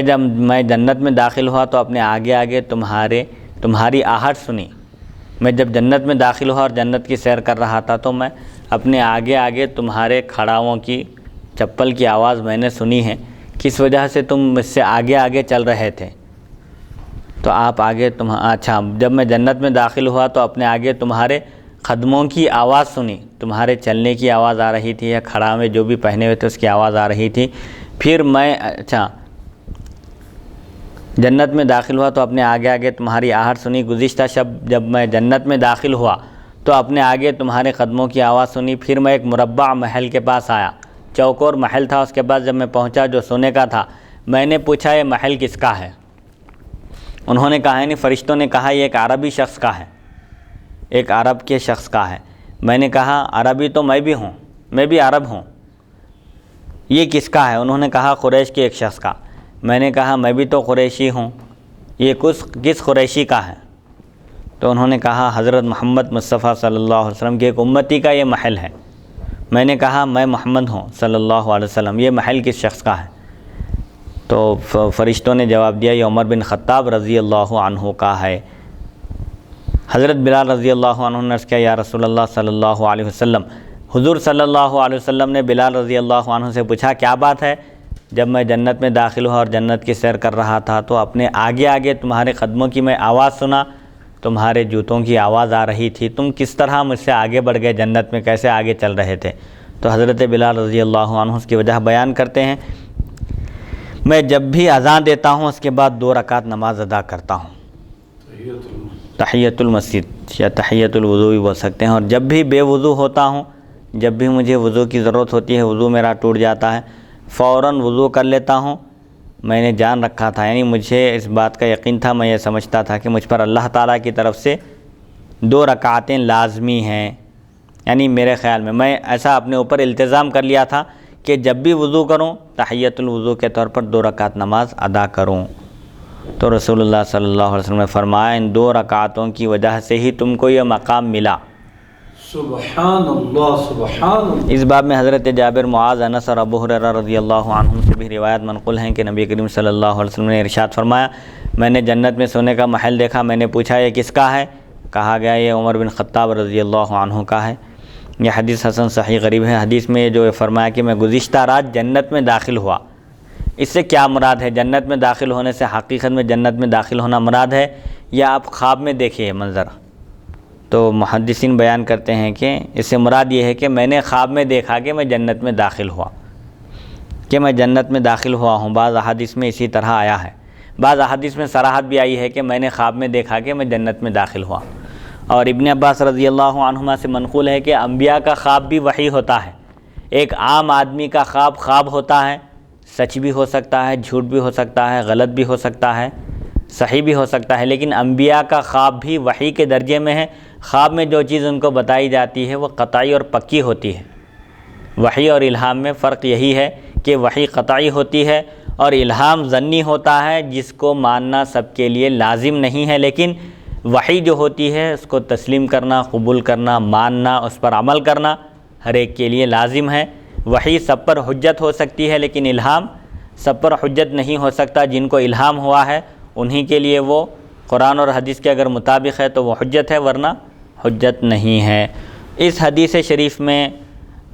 S1: جب میں جنت میں داخل ہوا تو اپنے آگے آگے تمہاری آہٹ سنی. میں جب جنت میں داخل ہوا اور جنت کی سیر کر رہا تھا تو میں اپنے آگے آگے تمہارے کھڑاؤں کی چپل کی آواز میں نے سنی ہے. کس وجہ سے تم مجھ سے آگے آگے چل رہے تھے؟ تو آپ آگے اچھا جب میں جنت میں داخل ہوا تو اپنے آگے تمہارے قدموں کی آواز سنی، تمہارے چلنے کی آواز آ رہی تھی یا کھڑا میں جو بھی پہنے ہوئے تھے اس کی آواز آ رہی تھی. پھر میں جنت میں داخل ہوا تو اپنے آگے آگے تمہاری آہٹ سنی. گزشتہ شب جب میں جنت میں داخل ہوا تو اپنے آگے تمہارے قدموں کی آواز سنی. پھر میں ایک مربع محل کے پاس آیا، چوکور محل تھا. اس کے بعد جب میں پہنچا جو سونے کا تھا میں نے پوچھا یہ محل کس کا ہے؟ انہوں نے کہا یعنی فرشتوں نے کہا یہ ایک عربی شخص کا ہے، ایک عرب کے شخص کا ہے. میں نے کہا عربی تو میں بھی ہوں، میں بھی عرب ہوں، یہ کس کا ہے؟ انہوں نے کہا قریش کے ایک شخص کا. میں نے کہا میں بھی تو قریشی ہوں، یہ کس قریشی کا ہے؟ تو انہوں نے کہا حضرت محمد مصطفیٰ صلی اللہ علیہ وسلم کے ایک امتی کا یہ محل ہے. میں نے کہا میں محمد ہوں صلی اللہ علیہ وسلم، یہ محل کس شخص کا ہے؟ تو فرشتوں نے جواب دیا یہ عمر بن خطاب رضی اللہ عنہ کا ہے. حضرت بلال رضی اللہ عنہ نے عرض کیا یا رسول اللہ صلی اللہ علیہ وسلم. حضور صلی اللہ علیہ وسلم نے بلال رضی اللہ عنہ سے پوچھا کیا بات ہے؟ جب میں جنت میں داخل ہوا اور جنت کی سیر کر رہا تھا تو اپنے آگے آگے تمہارے قدموں کی میں آواز سنا، تمہارے جوتوں کی آواز آ رہی تھی. تم کس طرح مجھ سے آگے بڑھ گئے جنت میں، کیسے آگے چل رہے تھے؟ تو حضرت بلال رضی اللہ عنہ اس کی وجہ بیان کرتے ہیں میں جب بھی اذان دیتا ہوں اس کے بعد 2 رکعت نماز ادا کرتا ہوں، تحیۃ المسجد یا تحیۃ الوضو بھی بول سکتے ہیں. اور جب بھی بے وضو ہوتا ہوں، جب بھی مجھے وضو کی ضرورت ہوتی ہے، وضو میرا ٹوٹ جاتا ہے، فوراً وضو کر لیتا ہوں. میں نے جان رکھا تھا، یعنی مجھے اس بات کا یقین تھا، میں یہ سمجھتا تھا کہ مجھ پر اللہ تعالیٰ کی طرف سے 2 رکعتیں لازمی ہیں. یعنی میرے خیال میں ایسا اپنے اوپر التزام کر لیا تھا کہ جب بھی وضو کروں تحیۃ الوضو کے طور پر 2 رکعت نماز ادا کروں. تو رسول اللہ صلی اللہ علیہ وسلم نے فرمایا ان 2 رکعتوں کی وجہ سے ہی تم کو یہ مقام ملا.
S2: سبحان اللہ سبحان اللہ.
S1: اس باب میں حضرت جابر، معاذ، انس اور ابو ہریرہ رضی اللہ عنہم سے بھی روایت منقول ہیں کہ نبی کریم صلی اللہ علیہ وسلم نے ارشاد فرمایا میں نے جنت میں سونے کا محل دیکھا. میں نے پوچھا یہ کس کا ہے؟ کہا گیا یہ عمر بن خطاب رضی اللہ عنہ کا ہے. یہ حدیث حسن صحیح غریب ہے. حدیث میں جو فرمایا کہ میں گزشتہ رات جنت میں داخل ہوا، اس سے کیا مراد ہے؟ جنت میں داخل ہونے سے حقیقت میں جنت میں داخل ہونا مراد ہے یا آپ خواب میں دیکھیے منظر؟ تو محدثین بیان کرتے ہیں کہ اس سے مراد یہ ہے کہ میں نے خواب میں دیکھا کہ میں جنت میں داخل ہوا، کہ میں جنت میں داخل ہوا ہوں. بعض احادیث میں اسی طرح آیا ہے، بعض احادیث میں صراحت بھی آئی ہے کہ میں نے خواب میں دیکھا کہ میں جنت میں داخل ہوا. اور ابن عباس رضی اللہ عنہما سے منقول ہے کہ انبیاء کا خواب بھی وحی ہوتا ہے. ایک عام آدمی کا خواب ہوتا ہے، سچ بھی ہو سکتا ہے، جھوٹ بھی ہو سکتا ہے، غلط بھی ہو سکتا ہے. صحیح بھی ہو سکتا ہے، لیکن انبیاء کا خواب بھی وحی کے درجے میں ہے۔ خواب میں جو چیز ان کو بتائی جاتی ہے وہ قطعی اور پکی ہوتی ہے۔ وحی اور الہام میں فرق یہی ہے کہ وحی قطعی ہوتی ہے اور الہام ظنی ہوتا ہے، جس کو ماننا سب کے لیے لازم نہیں ہے، لیکن وحی جو ہوتی ہے اس کو تسلیم کرنا، قبول کرنا، ماننا، اس پر عمل کرنا ہر ایک کے لیے لازم ہے۔ وحی سب پر حجت ہو سکتی ہے، لیکن الہام سب پر حجت نہیں ہو سکتا۔ جن کو الہام ہوا ہے انہی کے لیے وہ قرآن اور حدیث کے اگر مطابق ہے تو وہ حجت ہے، ورنہ حجت نہیں ہے۔ اس حدیث شریف میں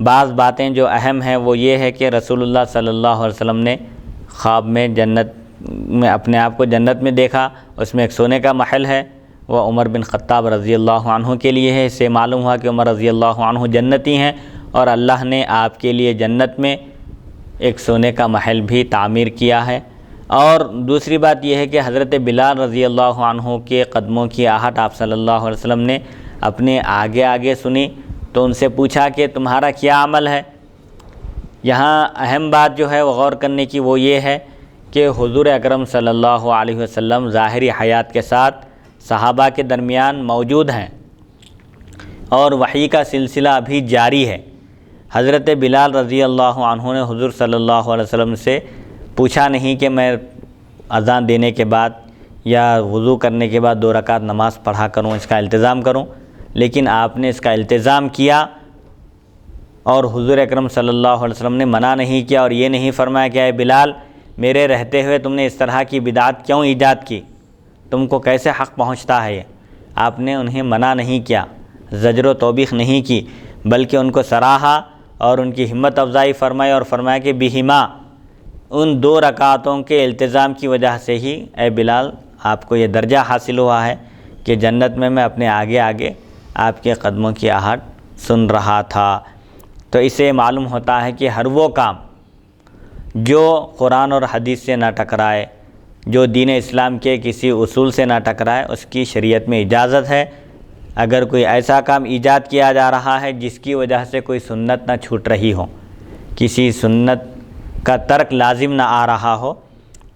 S1: بعض باتیں جو اہم ہیں وہ یہ ہے کہ رسول اللہ صلی اللہ علیہ وسلم نے خواب میں جنت میں اپنے آپ کو جنت میں دیکھا، اس میں ایک سونے کا محل ہے، وہ عمر بن خطاب رضی اللہ عنہ کے لیے ہے۔ اس سے معلوم ہوا کہ عمر رضی اللہ عنہ جنتی ہیں اور اللہ نے آپ کے لیے جنت میں ایک سونے کا محل بھی تعمیر کیا ہے۔ اور دوسری بات یہ ہے کہ حضرت بلال رضی اللہ عنہ کے قدموں کی آہٹ آپ صلی اللہ علیہ وسلم نے اپنے آگے آگے سنی، تو ان سے پوچھا کہ تمہارا کیا عمل ہے۔ یہاں اہم بات جو ہے وہ غور کرنے کی وہ یہ ہے کہ حضور اکرم صلی اللہ علیہ وسلم ظاہری حیات کے ساتھ صحابہ کے درمیان موجود ہیں اور وحی کا سلسلہ ابھی جاری ہے۔ حضرت بلال رضی اللہ عنہ نے حضور صلی اللہ علیہ وسلم سے پوچھا نہیں کہ میں اذان دینے کے بعد یا وضو کرنے کے بعد 2 رکعت نماز پڑھا کروں، اس کا التزام کروں، لیکن آپ نے اس کا التزام کیا اور حضور اکرم صلی اللہ علیہ وسلم نے منع نہیں کیا اور یہ نہیں فرمایا کہ اے بلال میرے رہتے ہوئے تم نے اس طرح کی بدعت کیوں ایجاد کی، تم کو کیسے حق پہنچتا ہے۔ یہ آپ نے انہیں منع نہیں کیا، زجر و توبیخ نہیں کی، بلکہ ان کو سراہا اور ان کی ہمت افزائی فرمائی اور فرمایا کہ بہما، ان 2 رکعتوں کے التزام کی وجہ سے ہی اے بلال آپ کو یہ درجہ حاصل ہوا ہے کہ جنت میں اپنے آگے آگے آپ کے قدموں کی آہٹ سن رہا تھا۔ تو اسے معلوم ہوتا ہے کہ ہر وہ کام جو قرآن اور حدیث سے نہ ٹکرائے، جو دین اسلام کے کسی اصول سے نہ ٹکرائے، اس کی شریعت میں اجازت ہے۔ اگر کوئی ایسا کام ایجاد کیا جا رہا ہے جس کی وجہ سے کوئی سنت نہ چھوٹ رہی ہو، کسی سنت کا ترک لازم نہ آ رہا ہو،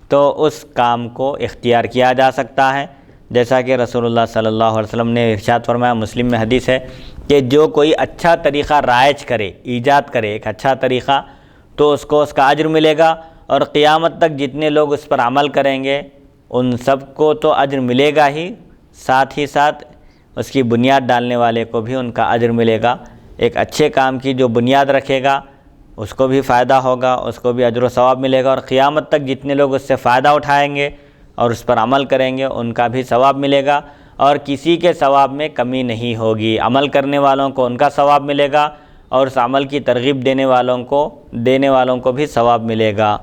S1: تو اس کام کو اختیار کیا جا سکتا ہے۔ جیسا کہ رسول اللہ صلی اللہ علیہ وسلم نے ارشاد فرمایا، مسلم میں حدیث ہے کہ جو کوئی اچھا طریقہ رائج کرے، ایجاد کرے ایک اچھا طریقہ، تو اس کو اس کا اجر ملے گا، اور قیامت تک جتنے لوگ اس پر عمل کریں گے ان سب کو تو اجر ملے گا ہی، ساتھ ہی ساتھ اس کی بنیاد ڈالنے والے کو بھی ان کا اجر ملے گا۔ ایک اچھے کام کی جو بنیاد رکھے گا اس کو بھی فائدہ ہوگا، اس کو بھی اجر و ثواب ملے گا، اور قیامت تک جتنے لوگ اس سے فائدہ اٹھائیں گے اور اس پر عمل کریں گے ان کا بھی ثواب ملے گا، اور کسی کے ثواب میں کمی نہیں ہوگی۔ عمل کرنے والوں کو ان کا ثواب ملے گا اور اس عمل کی ترغیب دینے والوں کو بھی ثواب ملے گا۔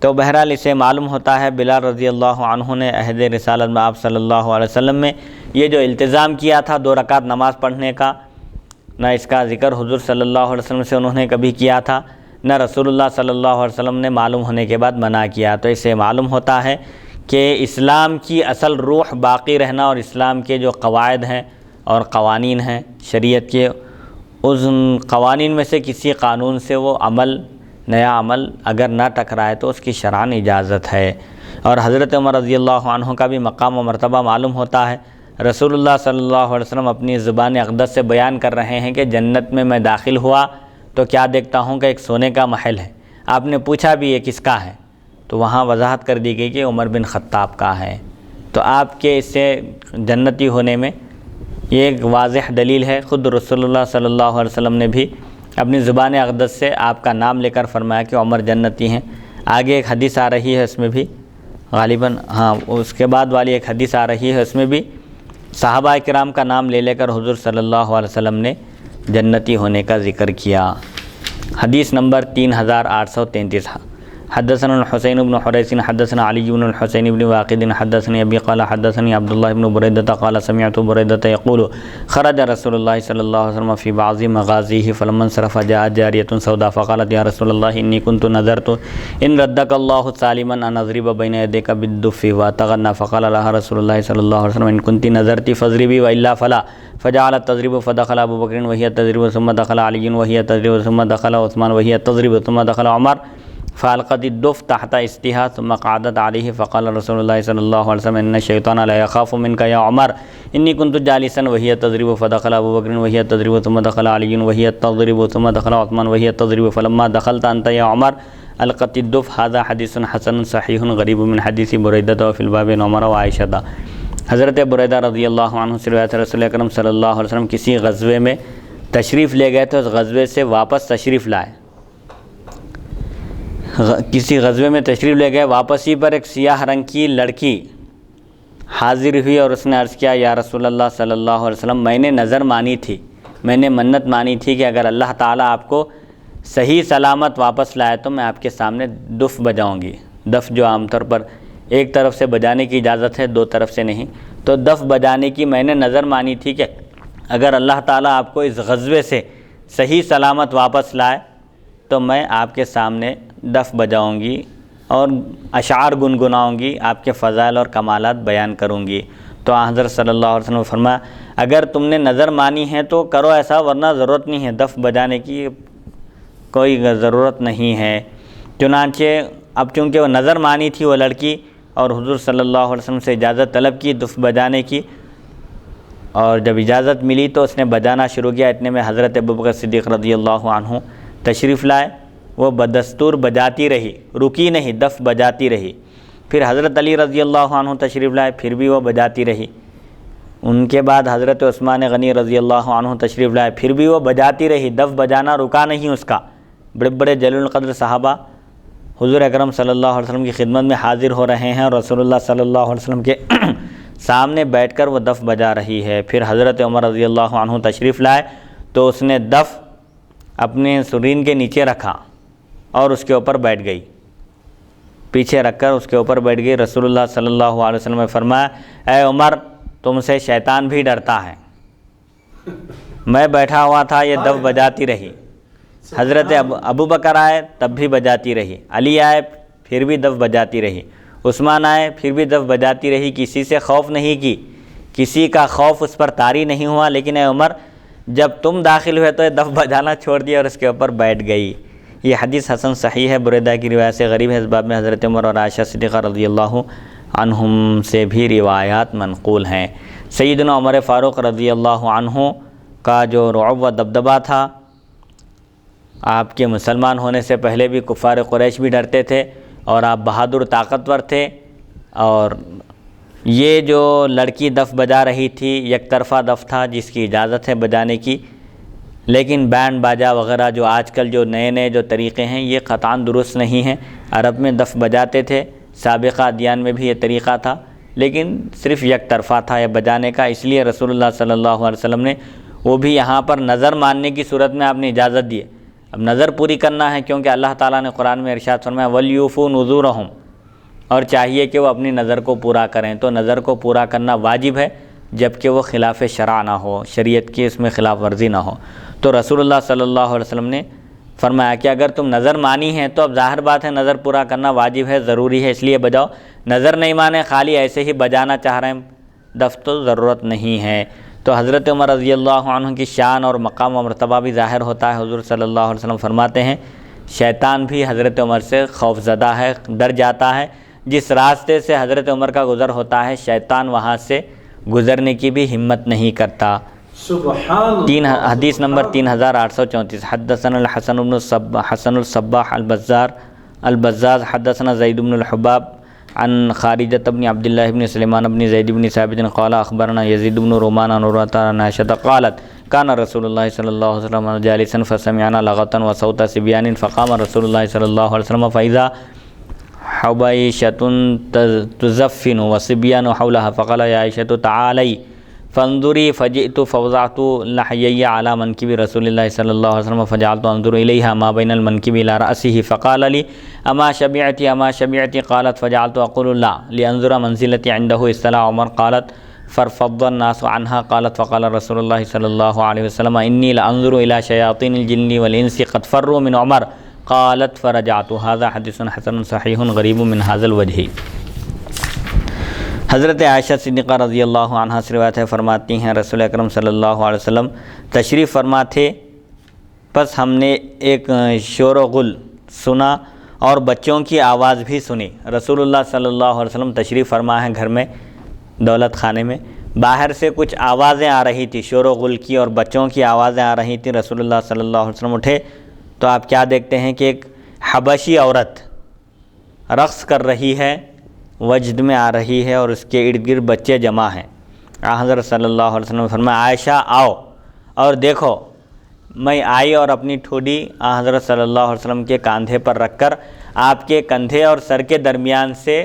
S1: تو بہرحال اسے معلوم ہوتا ہے بلال رضی اللہ عنہ نے عہد رسالت میں آپ صلی اللہ علیہ وسلم میں یہ جو التزام کیا تھا 2 رکعت نماز پڑھنے کا، نہ اس کا ذکر حضور صلی اللہ علیہ وسلم سے انہوں نے کبھی کیا تھا، نہ رسول اللہ صلی اللہ علیہ وسلم نے معلوم ہونے کے بعد منع کیا۔ تو اس سے معلوم ہوتا ہے کہ اسلام کی اصل روح باقی رہنا اور اسلام کے جو قواعد ہیں اور قوانین ہیں شریعت کے، ان قوانین میں سے کسی قانون سے وہ نیا عمل اگر نہ ٹکرائے تو اس کی شرعاً اجازت ہے۔ اور حضرت عمر رضی اللہ عنہ کا بھی مقام و مرتبہ معلوم ہوتا ہے۔ رسول اللہ صلی اللہ علیہ وسلم اپنی زبان اقدس سے بیان کر رہے ہیں کہ جنت میں داخل ہوا تو کیا دیکھتا ہوں کہ ایک سونے کا محل ہے۔ آپ نے پوچھا بھی یہ کس کا ہے، تو وہاں وضاحت کر دی گئی کہ عمر بن خطاب کا ہے۔ تو آپ کے اس سے جنتی ہونے میں یہ ایک واضح دلیل ہے۔ خود رسول اللہ صلی اللہ علیہ وسلم نے بھی اپنی زبان اقدس سے آپ کا نام لے کر فرمایا کہ عمر جنتی ہیں۔ آگے ایک حدیث آ رہی ہے اس میں بھی غالباً اس کے بعد والی ایک حدیث آ رہی ہے، اس میں بھی صحابہ کرام کا نام لے کر حضور صلی اللہ علیہ وسلم نے جنتی ہونے کا ذکر کیا۔ حدیث نمبر 3833، حدثنا الحسین بن حریث حدثنا علی بن الحسین بن واقد حدثني ابي قال حدثني عبد الله بن بريدة قال سمعت بريدة يقول خرج رسول الله صلى الله عليه وسلم في بعض مغازيه فلما انصرف جاءت جارية سوداء فقالت يا رسول الله إني كنت نذرت إن ردك الله سالما أن أضرب بين يديك بالدف وأتغنى، فقال لها رسول الله صلى الله عليه وسلم إن كنت نذرت فاضربي وإلا فلا، فجعلت تضرب فدخل أبو بكر وهي تضرب ثم دخل علي وهي تضرب ثم دخل عثمان وهي تضرب ثم دخل عمر فالقت الدف تحت استها ثم قعدت عليه فقال رسول الله صلى الله عليه وسلم ان الشيطان لا يخاف منك يا عمر اني كنت جالسا وهي تضرب فدخل ابو بكر وهي تضرب ثم دخل علي وهي تضرب ثم دخل عثمان وهي تضرب فلما دخلت انت يا عمر القت الدف. هذا حدیث حسن صحیح غریب من حدیث بریدہ وفی الباب عن عمر وعائشہ. حضرت بریدہ رضی اللہ عنہ سے روایت ہے رسول اکرم صلی اللہ علیہ وسلم کسی غزوے میں تشریف لے گئے تھے، اس غزوے سے واپس تشریف لائے. کسی غزوے میں تشریف لے گئے، واپسی پر ایک سیاہ رنگ کی لڑکی حاضر ہوئی اور اس نے عرض کیا یا رسول اللہ صلی اللہ علیہ وسلم، میں نے نظر مانی تھی، میں نے منت مانی تھی کہ اگر اللہ تعالیٰ آپ کو صحیح سلامت واپس لائے تو میں آپ کے سامنے دف بجاؤں گی. دف جو عام طور پر ایک طرف سے بجانے کی اجازت ہے، دو طرف سے نہیں، تو دف بجانے کی میں نے نظر مانی تھی کہ اگر اللہ تعالیٰ آپ کو اس غزوے سے صحیح سلامت واپس لائے تو میں آپ کے سامنے دف بجاؤں گی اور اشعار گنگناؤں گی، آپ کے فضائل اور کمالات بیان کروں گی. تو حضرت صلی اللہ علیہ وسلم نے فرمایا اگر تم نے نظر مانی ہے تو کرو ایسا، ورنہ ضرورت نہیں ہے، دف بجانے کی کوئی ضرورت نہیں ہے. چنانچہ اب چونکہ وہ نظر مانی تھی وہ لڑکی اور حضور صلی اللہ علیہ وسلم سے اجازت طلب کی دف بجانے کی، اور جب اجازت ملی تو اس نے بجانا شروع کیا. اتنے میں حضرت ابوبکر صدیق رضی اللہ عنہ تشریف لائے. وہ بدستور بجاتی رہی، رکی نہیں، دف بجاتی رہی. پھر حضرت علی رضی اللہ عنہ تشریف لائے، پھر بھی وہ بجاتی رہی. ان کے بعد حضرت عثمان غنی رضی اللہ عنہ تشریف لائے، پھر بھی وہ بجاتی رہی، دف بجانا رکا نہیں اس کا. بڑے بڑے جلیل القدر صحابہ حضور اکرم صلی اللہ علیہ وسلم کی خدمت میں حاضر ہو رہے ہیں اور رسول اللہ صلی اللہ علیہ وسلم کے سامنے بیٹھ کر وہ دف بجا رہی ہے. پھر حضرت عمر رضی اللہ عنہ تشریف لائے تو اس نے دف اپنے سرین کے نیچے رکھا اور اس کے اوپر بیٹھ گئی، پیچھے رکھ کر اس کے اوپر بیٹھ گئی. رسول اللہ صلی اللہ علیہ وسلم نے فرمایا اے عمر تم سے شیطان بھی ڈرتا ہے. میں بیٹھا ہوا تھا، یہ دف بجاتی رہی. حضرت ابو بکر آئے تب بھی بجاتی رہی، علی آئے پھر بھی دف بجاتی رہی، عثمان آئے پھر بھی دف بجاتی رہی. کسی سے خوف نہیں کی، کسی کا خوف اس پر طاری نہیں ہوا. لیکن اے عمر جب تم داخل ہوئے تو یہ دف بجانا چھوڑ دیا اور اس کے اوپر بیٹھ گئی. یہ حدیث حسن صحیح ہے، بریدہ کی روایت سے غریب ہے. اس باب میں حضرت عمر اور عائشہ صدیقہ رضی اللہ عنہم سے بھی روایات منقول ہیں. سیدنا عمر فاروق رضی اللہ عنہ کا جو رعب و دبدبہ تھا، آپ کے مسلمان ہونے سے پہلے بھی کفار قریش بھی ڈرتے تھے اور آپ بہادر طاقتور تھے. اور یہ جو لڑکی دف بجا رہی تھی یک طرفہ دف تھا جس کی اجازت ہے بجانے کی، لیکن بینڈ باجا وغیرہ جو آج کل جو نئے جو طریقے ہیں یہ قطعاً درست نہیں ہیں. عرب میں دف بجاتے تھے، سابقہ ادیان میں بھی یہ طریقہ تھا، لیکن صرف یک طرفہ تھا یہ بجانے کا. اس لیے رسول اللہ صلی اللہ علیہ وسلم نے وہ بھی یہاں پر نظر ماننے کی صورت میں آپ نے اجازت دی. اب نظر پوری کرنا ہے کیونکہ اللہ تعالیٰ نے قرآن میں ارشاد فرمایا وَلْيُوفُوا نُذُورَهُمْ، اور چاہیے کہ وہ اپنی نظر کو پورا کریں. تو نظر کو پورا کرنا واجب ہے جبکہ وہ خلاف شرع نہ ہو، شریعت کی اس میں خلاف ورزی نہ ہو. تو رسول اللہ صلی اللہ علیہ وسلم نے فرمایا کہ اگر تم نظر مانی ہے تو اب ظاہر بات ہے نظر پورا کرنا واجب ہے، ضروری ہے، اس لیے بجاؤ. نظر نہیں مانے خالی ایسے ہی بجانا چاہ رہے ہیں دف تو ضرورت نہیں ہے. تو حضرت عمر رضی اللہ عنہ کی شان اور مقام و مرتبہ بھی ظاہر ہوتا ہے. حضور صلی اللہ علیہ وسلم فرماتے ہیں شیطان بھی حضرت عمر سے خوف زدہ ہے، ڈر جاتا ہے. جس راستے سے حضرت عمر کا گزر ہوتا ہے شیطان وہاں سے گزرنے کی بھی ہمت نہیں کرتا.
S2: سبحان
S1: حدیث نمبر 3834. حدثنا حسن الصباح البزاز حدثنا زید بن الحباب عن خارجة بن عبد الله بن سليمان بن زيد بن ثابت قال أخبرنا يزيد بن رومان عن عروة عن عائشة قالت كان رسول الله صلى الله عليه وسلم جالسا فسمعنا لغة وصوت صبيان فقام رسول الله صلى الله عليه وسلم فإذا حبيشة تزفن وصبيان حولها فقال يا عائشة تعالي فانظري فجئت فوضعت لحيي على منكب رسول الله صلى الله عليه وسلم فجعلت انظر اليها ما بين المنكب الى راسه فقال لي اما شبعت قالت فجعلت اقول لا لانظر منزلتي عنده استلع عمر قالت فرفض الناس عنها قالت فقال رسول الله صلى الله عليه وسلم اني لانظر الى شياطين الجن والانس قد فروا من عمر قالت فرجعت. هذا حديث حسن صحيح غريب من هذا الوجه. حضرت عائشہ صدیقہ رضی اللہ عنہ سے روایت ہے، فرماتی ہیں رسول اکرم صلی اللہ علیہ وسلم تشریف فرما تھے، پس ہم نے ایک شور و غل سنا اور بچوں کی آواز بھی سنی۔ رسول اللہ صلی اللہ علیہ وسلم تشریف فرما ہے گھر میں، دولت خانے میں، باہر سے کچھ آوازیں آ رہی تھی، شور و غل کی اور بچوں کی آوازیں آ رہی تھیں۔ رسول اللہ صلی اللہ علیہ وسلم اٹھے تو آپ کیا دیکھتے ہیں کہ ایک حبشی عورت رقص کر رہی ہے، وجد میں آ رہی ہے اور اس کے ارد گرد بچے جمع ہیں۔ حضرت صلی اللہ علیہ وسلم نے فرمایا عائشہ آؤ اور دیکھو۔ میں آئی اور اپنی ٹھوڈی حضرت صلی اللہ علیہ وسلم کے کاندھے پر رکھ کر آپ کے کندھے اور سر کے درمیان سے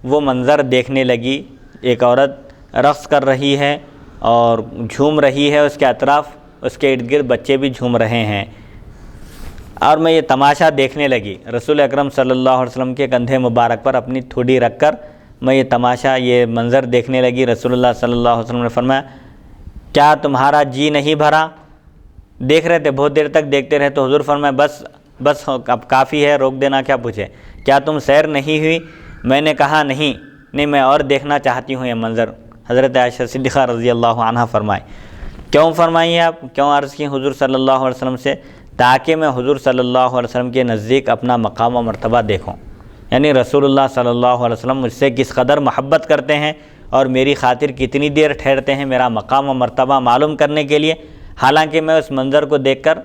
S1: وہ منظر دیکھنے لگی۔ ایک عورت رقص کر رہی ہے اور جھوم رہی ہے، اس کے اطراف اس کے ارد گرد بچے بھی جھوم رہے ہیں، اور میں یہ تماشا دیکھنے لگی۔ رسول اکرم صلی اللہ علیہ وسلم کے کندھے مبارک پر اپنی ٹھوڈی رکھ کر میں یہ تماشا، یہ منظر دیکھنے لگی۔ رسول اللہ صلی اللہ علیہ وسلم نے فرمایا کیا تمہارا جی نہیں بھرا؟ دیکھ رہے تھے، بہت دیر تک دیکھتے رہے تو حضور فرمایا بس اب کافی ہے، روک دینا، کیا پوچھے، کیا تم سیر نہیں ہوئی؟ میں نے کہا نہیں میں اور دیکھنا چاہتی ہوں یہ منظر۔ حضرت عائشہ صدیقہ رضی اللہ عنہا فرمائے، کیوں فرمائیے آپ، کیوں عرض کی حضور صلی اللہ علیہ وسلم سے؟ تاکہ میں حضور صلی اللہ علیہ وسلم کے نزدیک اپنا مقام و مرتبہ دیکھوں، یعنی رسول اللہ صلی اللہ علیہ وسلم مجھ سے کس قدر محبت کرتے ہیں اور میری خاطر کتنی دیر ٹھہرتے ہیں، میرا مقام و مرتبہ معلوم کرنے کے لیے۔ حالانکہ میں اس منظر کو دیکھ کر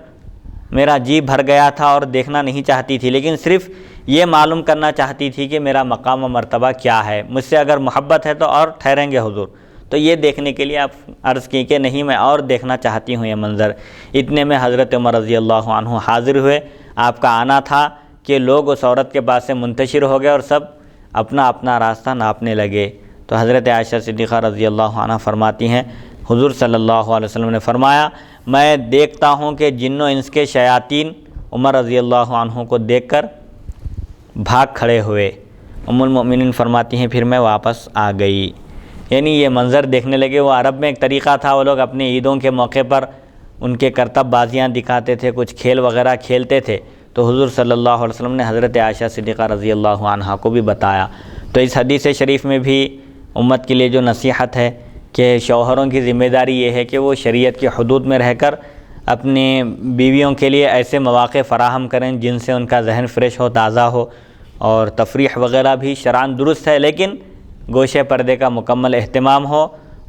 S1: میرا جی بھر گیا تھا اور دیکھنا نہیں چاہتی تھی، لیکن صرف یہ معلوم کرنا چاہتی تھی کہ میرا مقام و مرتبہ کیا ہے، مجھ سے اگر محبت ہے تو اور ٹھہریں گے حضور۔ تو یہ دیکھنے کے لیے آپ عرض کی کہ نہیں میں اور دیکھنا چاہتی ہوں یہ منظر۔ اتنے میں حضرت عمر رضی اللہ عنہ حاضر ہوئے۔ آپ کا آنا تھا کہ لوگ اس عورت کے پاس سے منتشر ہو گئے اور سب اپنا اپنا راستہ ناپنے لگے۔ تو حضرت عائشہ صدیقہ رضی اللہ عنہ فرماتی ہیں حضور صلی اللہ علیہ وسلم نے فرمایا میں دیکھتا ہوں کہ جن و انس کے شیاطین عمر رضی اللہ عنہ کو دیکھ کر بھاگ کھڑے ہوئے۔ ام المؤمنین فرماتی ہیں پھر میں واپس آ گئی، یعنی یہ منظر دیکھنے لگے۔ وہ عرب میں ایک طریقہ تھا، وہ لوگ اپنی عیدوں کے موقع پر ان کے کرتب بازیاں دکھاتے تھے، کچھ کھیل وغیرہ کھیلتے تھے، تو حضور صلی اللہ علیہ وسلم نے حضرت عائشہ صدیقہ رضی اللہ عنہا کو بھی بتایا۔ تو اس حدیث شریف میں بھی امت کے لیے جو نصیحت ہے کہ شوہروں کی ذمہ داری یہ ہے کہ وہ شریعت کی حدود میں رہ کر اپنی بیویوں کے لیے ایسے مواقع فراہم کریں جن سے ان کا ذہن فریش ہو، تازہ ہو، اور تفریح وغیرہ بھی شرعاً درست ہے، لیکن گوشے پردے کا مکمل اہتمام ہو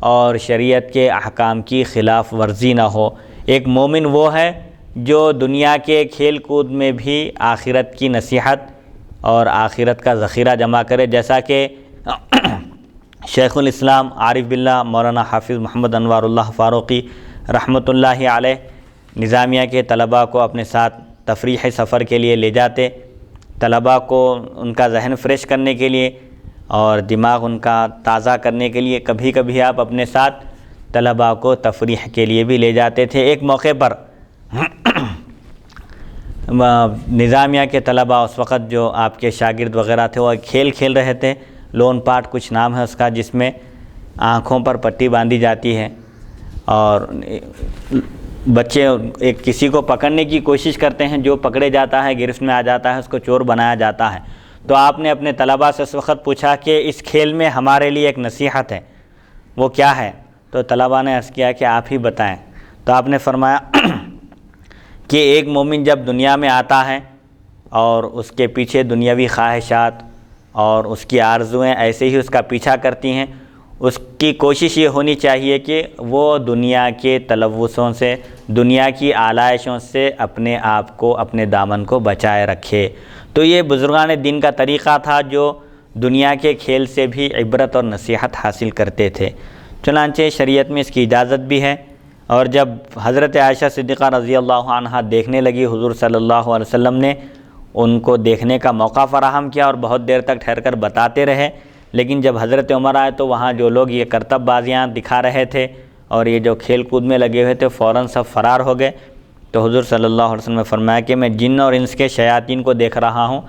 S1: اور شریعت کے احکام کی خلاف ورزی نہ ہو۔ ایک مومن وہ ہے جو دنیا کے کھیل کود میں بھی آخرت کی نصیحت اور آخرت کا ذخیرہ جمع کرے، جیسا کہ شیخ الاسلام عارف باللہ مولانا حافظ محمد انوار اللہ فاروقی رحمۃ اللہ علیہ نظامیہ کے طلباء کو اپنے ساتھ تفریحی سفر کے لیے لے جاتے، طلباء کو ان کا ذہن فریش کرنے کے لیے اور دماغ ان کا تازہ کرنے کے لیے کبھی کبھی آپ اپنے ساتھ طلباء کو تفریح کے لیے بھی لے جاتے تھے۔ ایک موقع پر نظامیہ کے طلباء اس وقت جو آپ کے شاگرد وغیرہ تھے وہ کھیل کھیل رہے تھے، لون پاٹ کچھ نام ہے اس کا، جس میں آنکھوں پر پٹی باندھی جاتی ہے اور بچے ایک کسی کو پکڑنے کی کوشش کرتے ہیں، جو پکڑے جاتا ہے گرفت میں آ جاتا ہے، اس کو چور بنایا جاتا ہے۔ تو آپ نے اپنے طلباء سے اس وقت پوچھا کہ اس کھیل میں ہمارے لیے ایک نصیحت ہے، وہ کیا ہے؟ تو طلباء نے عرض کیا کہ آپ ہی بتائیں۔ تو آپ نے فرمایا کہ ایک مومن جب دنیا میں آتا ہے اور اس کے پیچھے دنیاوی خواہشات اور اس کی آرزوئیں ایسے ہی اس کا پیچھا کرتی ہیں، اس کی کوشش یہ ہونی چاہیے کہ وہ دنیا کے تلوثوں سے، دنیا کی آلائشوں سے اپنے آپ کو، اپنے دامن کو بچائے رکھے۔ تو یہ بزرگان دین کا طریقہ تھا جو دنیا کے کھیل سے بھی عبرت اور نصیحت حاصل کرتے تھے۔ چنانچہ شریعت میں اس کی اجازت بھی ہے، اور جب حضرت عائشہ صدیقہ رضی اللہ عنہا دیکھنے لگی، حضور صلی اللہ علیہ وسلم نے ان کو دیکھنے کا موقع فراہم کیا اور بہت دیر تک ٹھہر کر بتاتے رہے، لیکن جب حضرت عمر آئے تو وہاں جو لوگ یہ کرتب بازیاں دکھا رہے تھے اور یہ جو کھیل کود میں لگے ہوئے تھے فوراً سب فرار ہو گئے۔ تو حضور صلی اللہ علیہ وسلم نے فرمایا کہ میں جن اور انس کے شیاطین کو دیکھ رہا ہوں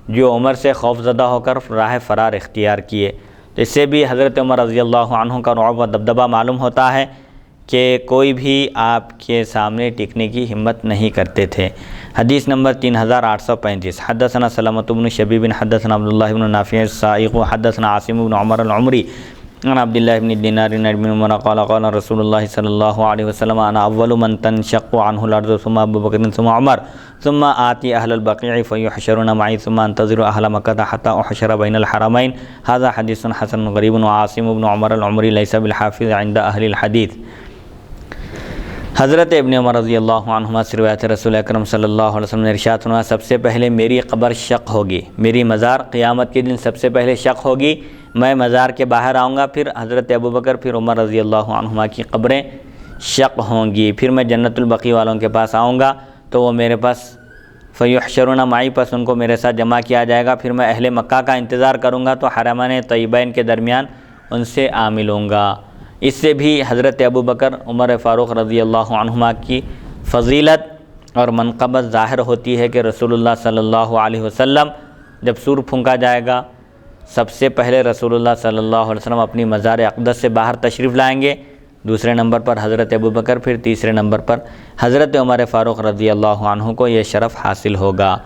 S1: جو عمر سے خوف زدہ ہو کر راہ فرار اختیار کیے۔ تو اس سے بھی حضرت عمر رضی اللہ عنہ کا رعب و دبدبہ معلوم ہوتا ہے کہ کوئی بھی آپ کے سامنے ٹکنے کی ہمت نہیں کرتے تھے۔ حدیث نمبر 3835 حدثنا سلمۃ بن شبیب حدثنا عبداللہ بن نافع السائق حدثنا عاصم بن عمر العمری عن عبد الله بن دينار عن ابن عمر قال قال رسول الله صلى الله عليه وسلم انا اول من تنشق عنه الارض ثم ابو بكر ثم عمر ثم آتي اهل البقيع فيحشرون معي ثم انتظر اهل مكة حتى احشر بين الحرمين. هذا حديث حسن غريب. وعاصم بن عمر العمري ليس بالحافظ عند اهل الحديث. حضرت ابن عمر رضی اللہ عنہما سے روایت رسول اکرم صلی اللہ علیہ وسلم نے ارشاد فرمایا سب سے پہلے میری قبر شق ہوگی، میری مزار قیامت کے دن سب سے پہلے شق ہوگی، میں مزار کے باہر آؤں گا، پھر حضرت ابوبکر پھر عمر رضی اللہ عنہما کی قبریں شق ہوں گی، پھر میں جنت البقیع والوں کے پاس آؤں گا تو وہ میرے پاس فیحشرون معی، پس ان کو میرے ساتھ جمع کیا جائے گا، پھر میں اہل مکہ کا انتظار کروں گا تو حرمین طیبین کے درمیان ان سے آ ملوں گا۔ اس سے بھی حضرت ابوبکر عمر فاروق رضی اللہ عنہما کی فضیلت اور منقبت ظاہر ہوتی ہے کہ رسول اللہ صلی اللہ علیہ وسلم جب سور پھونکا جائے گا سب سے پہلے رسول اللہ صلی اللہ علیہ وسلم اپنی مزار اقدس سے باہر تشریف لائیں گے، دوسرے نمبر پر حضرت ابوبکر، پھر تیسرے نمبر پر حضرت عمر فاروق رضی اللہ عنہ کو یہ شرف حاصل ہوگا۔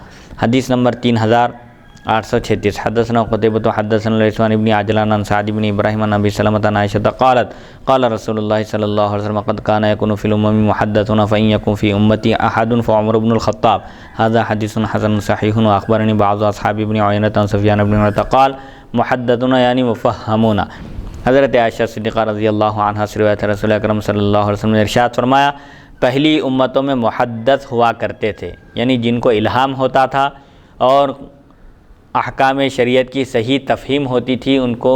S1: حدیث نمبر 3836 حدثنا قتيبة حدثنا الليث عن ابن عجلان عن سعد بن ابراهيم عن ابي سلمة عن عائشة قالت قال رسول الله صلى الله عليه وسلم قد كان يكون في الامم محدثون فان يكن في امتي احد فعمر بن الخطاب. هذا حديث حسن صحيح. واخبرني بعض اصحاب ابن عيينة عن سفيان بن عيينة قال محدثون یعنی مفہمون. حضرت عائشہ صدیقہ رضی اللہ عنہا سے روایت رسول اکرم صلی اللہ علیہ وسلم نے ارشاد فرمایا پہلی امتوں میں محدث ہوا کرتے تھے، یعنی جن کو الہام ہوتا تھا اور احکام شریعت کی صحیح تفہیم ہوتی تھی، ان کو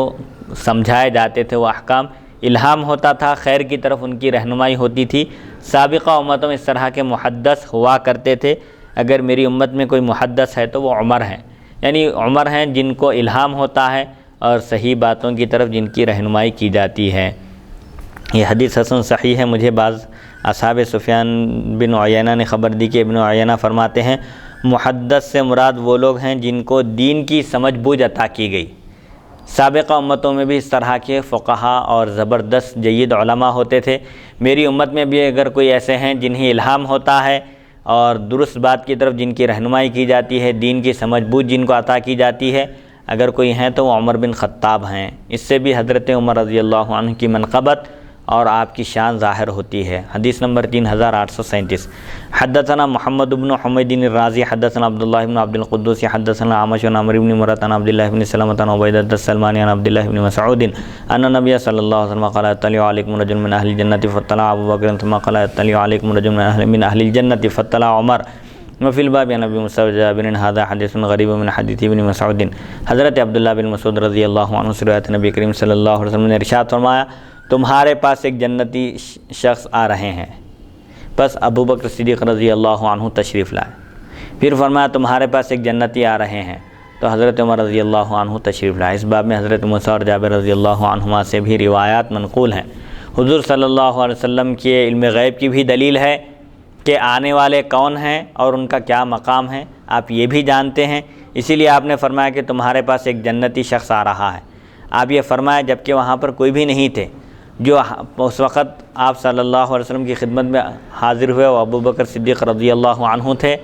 S1: سمجھائے جاتے تھے، وہ احکام الہام ہوتا تھا، خیر کی طرف ان کی رہنمائی ہوتی تھی۔ سابقہ امتوں میں اس طرح کے محدث ہوا کرتے تھے۔ اگر میری امت میں کوئی محدث ہے تو وہ عمر ہیں، یعنی عمر ہیں جن کو الہام ہوتا ہے اور صحیح باتوں کی طرف جن کی رہنمائی کی جاتی ہے۔ یہ حدیث حسن صحیح ہے۔ مجھے بعض اصحاب سفیان بن عیینہ نے خبر دی کہ ابن عیینہ فرماتے ہیں محدث سے مراد وہ لوگ ہیں جن کو دین کی سمجھ بوجھ عطا کی گئی۔ سابقہ امتوں میں بھی اس طرح کے فقہا اور زبردست جید علماء ہوتے تھے۔ میری امت میں بھی اگر کوئی ایسے ہیں جنہیں الہام ہوتا ہے اور درست بات کی طرف جن کی رہنمائی کی جاتی ہے، دین کی سمجھ بوجھ جن کو عطا کی جاتی ہے، اگر کوئی ہیں تو وہ عمر بن خطاب ہیں۔ اس سے بھی حضرت عمر رضی اللہ عنہ کی منقبت اور آپ کی شان ظاہر ہوتی ہے۔ حدیث نمبر 3837 حدثنا محمد بن حمید الرازی حدثنا عبداللہ بن عبد القدوس حدثنا عامش عن عمرو بن مرۃ عن عبداللہ بن سلمۃ عن عبیدۃ السلمانی عن عبداللہ بن مسعود ان النبی صلی اللہ علیہ وسلم قال اطلع علیکم رجل من اہل الجنۃ فاطلع ابو بکر ثم قال اطلع علیکم رجل من اہل الجنۃ فاطلع عمر وفی الباب عن ابی موسیٰ وجابر هذا حدیث غریب من حدیث ابن مسعود۔ حضرت عبداللہ بن مسعود رضی اللہ عنہ سے روایت نبی کریم صلی اللہ علیہ وسلم نے ارشاد فرمایا تمہارے پاس ایک جنتی شخص آ رہے ہیں، بس ابو بکر صدیق رضی اللہ عنہ تشریف لائے۔ پھر فرمایا تمہارے پاس ایک جنتی آ رہے ہیں تو حضرت عمر رضی اللہ عنہ تشریف لائے۔ اس باب میں حضرت موسیٰ اور جابر رضی اللہ عنہما سے بھی روایات منقول ہیں۔ حضور صلی اللہ علیہ وسلم کے علم غیب کی بھی دلیل ہے کہ آنے والے کون ہیں اور ان کا کیا مقام ہے، آپ یہ بھی جانتے ہیں، اسی لیے آپ نے فرمایا کہ تمہارے پاس ایک جنتی شخص آ رہا ہے۔ آپ یہ فرمایا جبکہ وہاں پر کوئی بھی نہیں تھے، جو اس وقت آپ صلی اللہ علیہ وسلم کی خدمت میں حاضر ہوئے وہ ابو بکر صدیق رضی اللہ عنہ تھے۔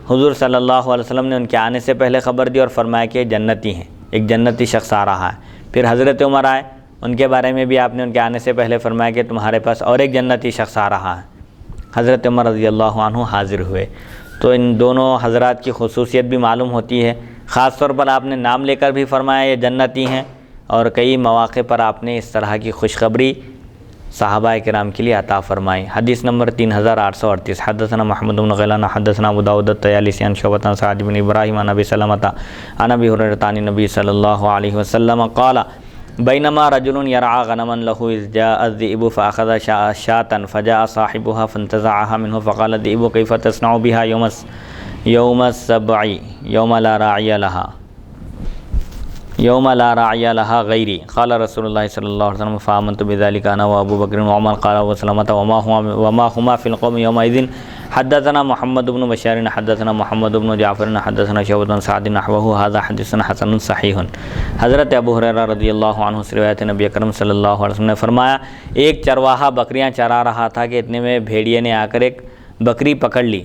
S1: حضور صلی اللہ علیہ وسلم نے ان کے آنے سے پہلے خبر دی اور فرمایا کہ جنتی ہیں، ایک جنتی شخص آ رہا ہے۔ پھر حضرت عمر آئے، ان کے بارے میں بھی آپ نے ان کے آنے سے پہلے فرمایا کہ تمہارے پاس اور ایک جنتی شخص آ رہا ہے۔ حضرت عمر رضی اللہ عنہ حاضر ہوئے تو ان دونوں حضرات کی خصوصیت بھی معلوم ہوتی ہے۔ خاص طور پر آپ نے نام لے کر بھی فرمایا یہ جنتی ہیں، اور کئی مواقع پر آپ نے اس طرح کی خوشخبری صحابہ کرام کے لیے عطا فرمائی۔ حدیث نمبر 3838 حدثنا محمد بن غیلان حدثنا ابو داؤد الطیالسی عن شعبۃ عن سعد بن ابراہیم عن ابی سلمۃ عن ابی ہریرہ عن النبی صلی اللہ علیہ وسلم قال بینما رجل یرعى غنما له اذ جاء الذئب فاخذ شاة فجاء صاحبها فانتزعها منه فقال الذئب كيف تصنع بها يوم السبع يوم لا راعي لها غيري قال رسول الله صلى الله عليه وسلم فآمنت بذلك أنا وأبو بكر وعمر قال وسلمة وما هما في القوم يومئذ حدثنا محمد بن بشار حدثنا محمد بن جعفر حدثنا شعبة بن سعد نحوه هذا حديث حسن صحيح۔ حضرت ابو ہریرہ رضی اللہ عنہ سے روایت نبی اکرم صلی اللہ علیہ وسلم نے فرمایا ایک چرواہا بکریاں چرا رہا تھا کہ اتنے میں بھیڑیے نے آ کر ایک بکری پکڑ لی۔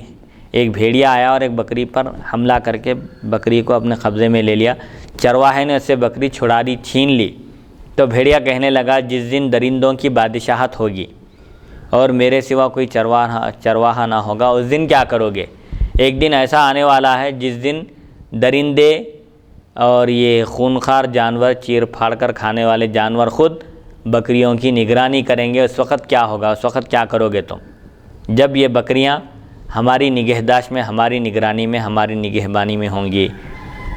S1: ایک بھیڑیا آیا اور ایک بکری پر حملہ کر کے بکری کو اپنے قبضے میں لے لیا۔ چرواہے نے اس سے بکری چھڑا لی، چھین لی، تو بھیڑیا کہنے لگا جس دن درندوں کی بادشاہت ہوگی اور میرے سوا کوئی چرواہا نہ ہوگا اس دن کیا کرو گے؟ ایک دن ایسا آنے والا ہے جس دن درندے اور یہ خونخوار جانور، چیر پھاڑ کر کھانے والے جانور خود بکریوں کی نگرانی کریں گے۔ اس وقت کیا ہوگا؟ اس وقت کیا کرو گے تم؟ جب یہ بکریاں ہماری نگہداشت میں، ہماری نگرانی میں، ہماری نگہبانی میں ہوں گی۔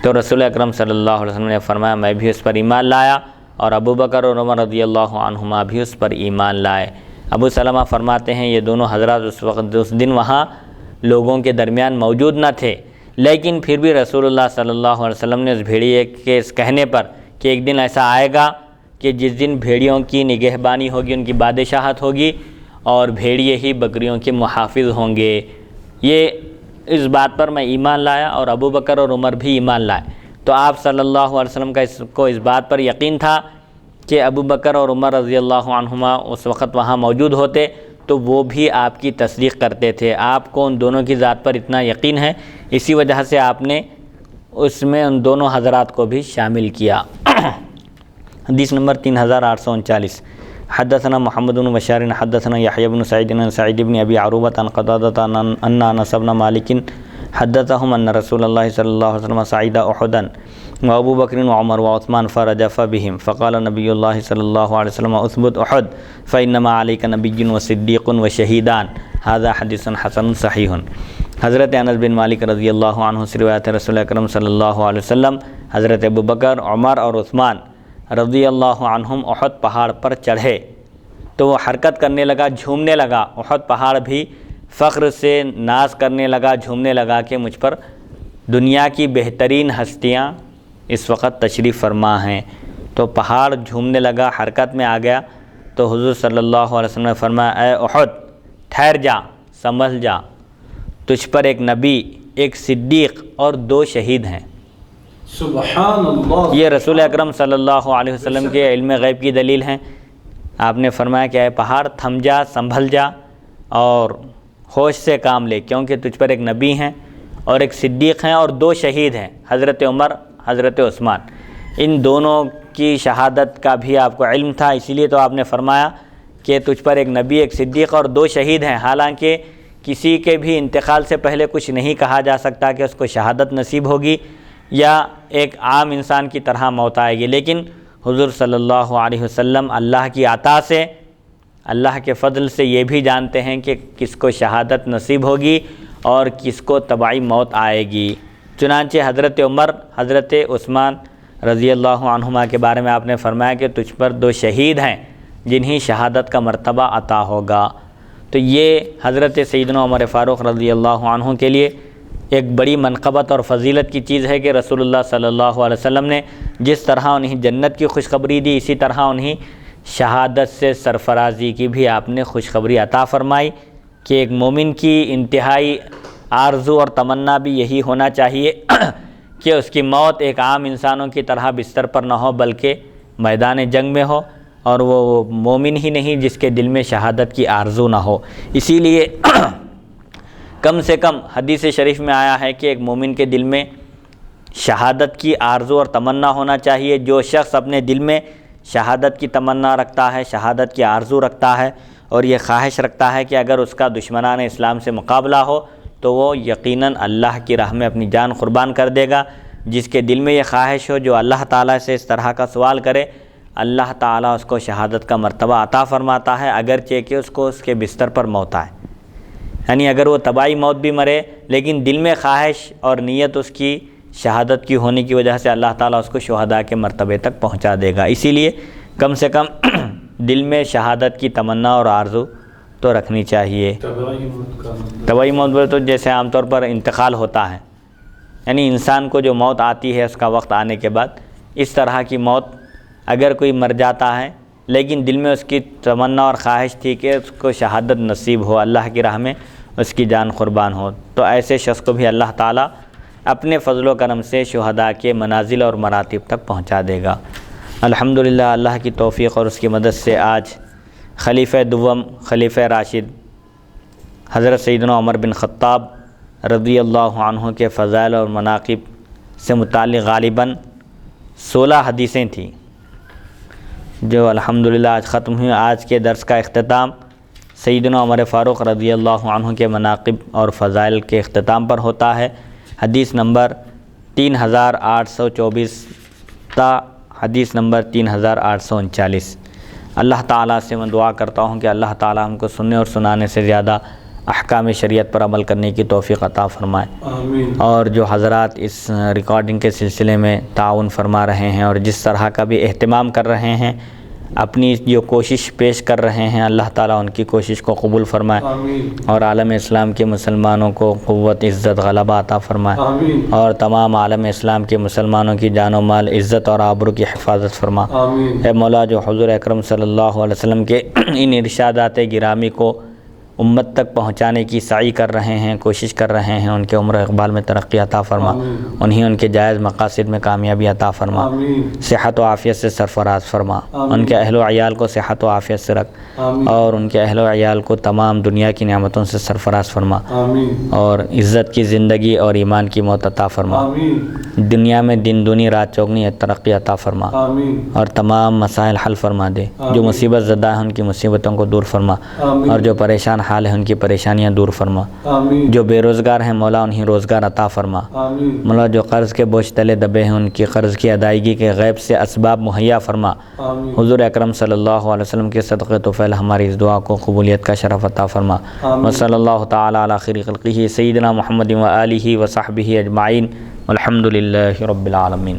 S1: تو رسول اکرم صلی اللہ علیہ وسلم نے فرمایا میں بھی اس پر ایمان لایا اور ابو بکر اور عمر رضی اللہ عنہما بھی اس پر ایمان لائے۔ ابو سلمہ فرماتے ہیں یہ دونوں حضرات اس دن وہاں لوگوں کے درمیان موجود نہ تھے، لیکن پھر بھی رسول اللہ صلی اللہ علیہ وسلم نے اس بھیڑیے کے اس کہنے پر کہ ایک دن ایسا آئے گا کہ جس دن بھیڑیوں کی نگہبانی ہوگی، ان کی بادشاہت ہوگی اور بھیڑیے ہی بکریوں کے محافظ ہوں گے، یہ اس بات پر میں ایمان لایا اور ابو بکر اور عمر بھی ایمان لائے۔ تو آپ صلی اللہ علیہ وسلم کا اس بات پر یقین تھا کہ ابو بکر اور عمر رضی اللہ عنہما اس وقت وہاں موجود ہوتے تو وہ بھی آپ کی تصدیق کرتے تھے۔ آپ کو ان دونوں کی ذات پر اتنا یقین ہے، اسی وجہ سے آپ نے اس میں ان دونوں حضرات کو بھی شامل کیا۔ حدیث نمبر 3839 حدثنا محمد بن بشار حدثنا يحيى بن سعيد عن سعيد بن ابي عروبة عن قتادة ان انس بن مالك حدثهم ان رسول الله صلى الله عليه وسلم صعد احدا وابو بكر وعمر وعثمان فرجف بهم فقال نبي الله صلى الله عليه وسلم اثبت احد فانما عليك نبي وصديق وشهيدان هذا حديث حسن صحيح۔ حضرت انس بن مالک رضی اللہ عنہ سے روایت ہے رسول اکرم صلی اللہ علیہ وسلم حضرت ابو بکر، عمر اور عثمان رضی اللہ عنہم احد پہاڑ پر چڑھے تو وہ حرکت کرنے لگا، جھومنے لگا۔ احد پہاڑ بھی فخر سے ناز کرنے لگا، جھومنے لگا کہ مجھ پر دنیا کی بہترین ہستیاں اس وقت تشریف فرما ہیں۔ تو پہاڑ جھومنے لگا، حرکت میں آ گیا تو حضور صلی اللہ علیہ وسلم نے فرمایا اے احد ٹھہر جا، سنبھل جا، تجھ پر ایک نبی، ایک صدیق اور 2 شہید ہیں۔
S2: سبحان اللہ،
S1: یہ رسول اکرم صلی اللہ علیہ وسلم کے علم غیب کی دلیل ہیں۔ آپ نے فرمایا کہ اے پہاڑ تھم جا، سنبھل جا اور ہوش سے کام لے، کیونکہ تجھ پر ایک نبی ہیں اور ایک صدیق ہیں اور 2 شہید ہیں، حضرت عمر، حضرت عثمان۔ ان دونوں کی شہادت کا بھی آپ کو علم تھا، اسی لیے تو آپ نے فرمایا کہ تجھ پر ایک نبی، ایک صدیق اور 2 شہید ہیں۔ حالانکہ کسی کے بھی انتقال سے پہلے کچھ نہیں کہا جا سکتا کہ اس کو شہادت نصیب ہوگی یا ایک عام انسان کی طرح موت آئے گی، لیکن حضور صلی اللہ علیہ وسلم اللہ کی عطا سے، اللہ کے فضل سے یہ بھی جانتے ہیں کہ کس کو شہادت نصیب ہوگی اور کس کو طبعی موت آئے گی۔ چنانچہ حضرت عمر، حضرت عثمان رضی اللہ عنہما کے بارے میں آپ نے فرمایا کہ تجھ پر 2 شہید ہیں جنہیں شہادت کا مرتبہ عطا ہوگا۔ تو یہ حضرت سیدنا عمر فاروق رضی اللہ عنہ کے لیے ایک بڑی منقبت اور فضیلت کی چیز ہے کہ رسول اللہ صلی اللہ علیہ وسلم نے جس طرح انہیں جنت کی خوشخبری دی، اسی طرح انہیں شہادت سے سرفرازی کی بھی آپ نے خوشخبری عطا فرمائی کہ ایک مومن کی انتہائی آرزو اور تمنا بھی یہی ہونا چاہیے کہ اس کی موت ایک عام انسانوں کی طرح بستر پر نہ ہو بلکہ میدان جنگ میں ہو، اور وہ مومن ہی نہیں جس کے دل میں شہادت کی آرزو نہ ہو۔ اسی لیے کم سے کم حدیث شریف میں آیا ہے کہ ایک مومن کے دل میں شہادت کی آرزو اور تمنا ہونا چاہیے۔ جو شخص اپنے دل میں شہادت کی تمنا رکھتا ہے، شہادت کی آرزو رکھتا ہے اور یہ خواہش رکھتا ہے کہ اگر اس کا دشمنان اسلام سے مقابلہ ہو تو وہ یقیناً اللہ کی راہ میں اپنی جان قربان کر دے گا، جس کے دل میں یہ خواہش ہو، جو اللہ تعالیٰ سے اس طرح کا سوال کرے، اللہ تعالیٰ اس کو شہادت کا مرتبہ عطا فرماتا ہے، اگرچہ کہ اس کو اس کے بستر پر موت آئے۔ یعنی اگر وہ طبعی موت بھی مرے لیکن دل میں خواہش اور نیت اس کی شہادت کی ہونے کی وجہ سے اللہ تعالیٰ اس کو شہداء کے مرتبے تک پہنچا دے گا۔ اسی لیے کم سے کم دل میں شہادت کی تمنا اور آرزو تو رکھنی چاہیے۔ طبعی موت بولے تو جیسے عام طور پر انتقال ہوتا ہے، یعنی انسان کو جو موت آتی ہے اس کا وقت آنے کے بعد، اس طرح کی موت اگر کوئی مر جاتا ہے لیکن دل میں اس کی تمنا اور خواہش تھی کہ اس کو شہادت نصیب ہو، اللہ کی راہ میں اس کی جان قربان ہو، تو ایسے شخص کو بھی اللہ تعالیٰ اپنے فضل و کرم سے شہداء کے منازل اور مراتب تک پہنچا دے گا۔ الحمدللہ اللہ کی توفیق اور اس کی مدد سے آج خلیفہ دوم، خلیفہ راشد حضرت سیدنا عمر بن خطاب رضی اللہ عنہ کے فضائل اور مناقب سے متعلق غالباً 16 حدیثیں تھیں، جو الحمدللہ آج ختم ہوئی۔ آج کے درس کا اختتام سیدنا عمر فاروق رضی اللہ عنہ کے مناقب اور فضائل کے اختتام پر ہوتا ہے۔ حدیث نمبر 3824 تا حدیث نمبر 3839۔ اللہ تعالیٰ سے میں دعا کرتا ہوں کہ اللہ تعالیٰ ہم کو سننے اور سنانے سے زیادہ احکام شریعت پر عمل کرنے کی توفیق عطا فرمائے۔
S2: آمین۔
S1: اور جو حضرات اس ریکارڈنگ کے سلسلے میں تعاون فرما رہے ہیں اور جس طرح کا بھی اہتمام کر رہے ہیں، اپنی جو کوشش پیش کر رہے ہیں، اللہ تعالیٰ ان کی کوشش کو قبول فرمائے
S2: آمین۔
S1: اور عالم اسلام کے مسلمانوں کو قوت، عزت، غلبہ عطا فرمائے
S2: آمین۔
S1: اور تمام عالم اسلام کے مسلمانوں کی جان و مال، عزت اور آبرو کی حفاظت فرما۔
S2: آمین۔
S1: اے مولا، جو حضور اکرم صلی اللہ علیہ وسلم کے ان ارشادات گرامی کو امت تک پہنچانے کی سعی کر رہے ہیں، کوشش کر رہے ہیں، ان کے عمر و اقبال میں ترقی عطا فرما، انہیں ان کے جائز مقاصد میں کامیابی عطا فرما،
S2: آمین۔
S1: صحت و عافیت سے سرفراز فرما، ان کے اہل و عیال کو صحت و عافیت سے رکھ،
S2: آمین۔
S1: اور ان کے اہل و عیال کو تمام دنیا کی نعمتوں سے سرفراز فرما،
S2: آمین۔
S1: اور عزت کی زندگی اور ایمان کی موت عطا فرما،
S2: آمین۔
S1: دنیا میں دن دنی رات چوگنی ترقی عطا فرما،
S2: آمین۔
S1: اور تمام مسائل حل فرما دے، جو مصیبت زدہ ہیں ان کی مصیبتوں کو دور فرما،
S2: آمین۔
S1: اور جو پریشان حال ہیں ان کی پریشانیاں دور فرما،
S2: آمین۔
S1: جو بے روزگار ہیں مولا انہیں روزگار عطا فرما،
S2: آمین۔
S1: مولا جو قرض کے بوجھ تلے دبے ہیں ان کی قرض کی ادائیگی کے غیب سے اسباب مہیا فرما،
S2: آمین۔
S1: حضور اکرم صلی اللہ علیہ وسلم کے صدقے طفیل ہماری اس دعا کو قبولیت کا شرف عطا فرما۔
S2: آمین۔
S1: وصلی اللہ تعالی علی خیر خلقہ سیدنا محمد و آلہ و صحبہ اجمعین، والحمد للہ رب العالمین۔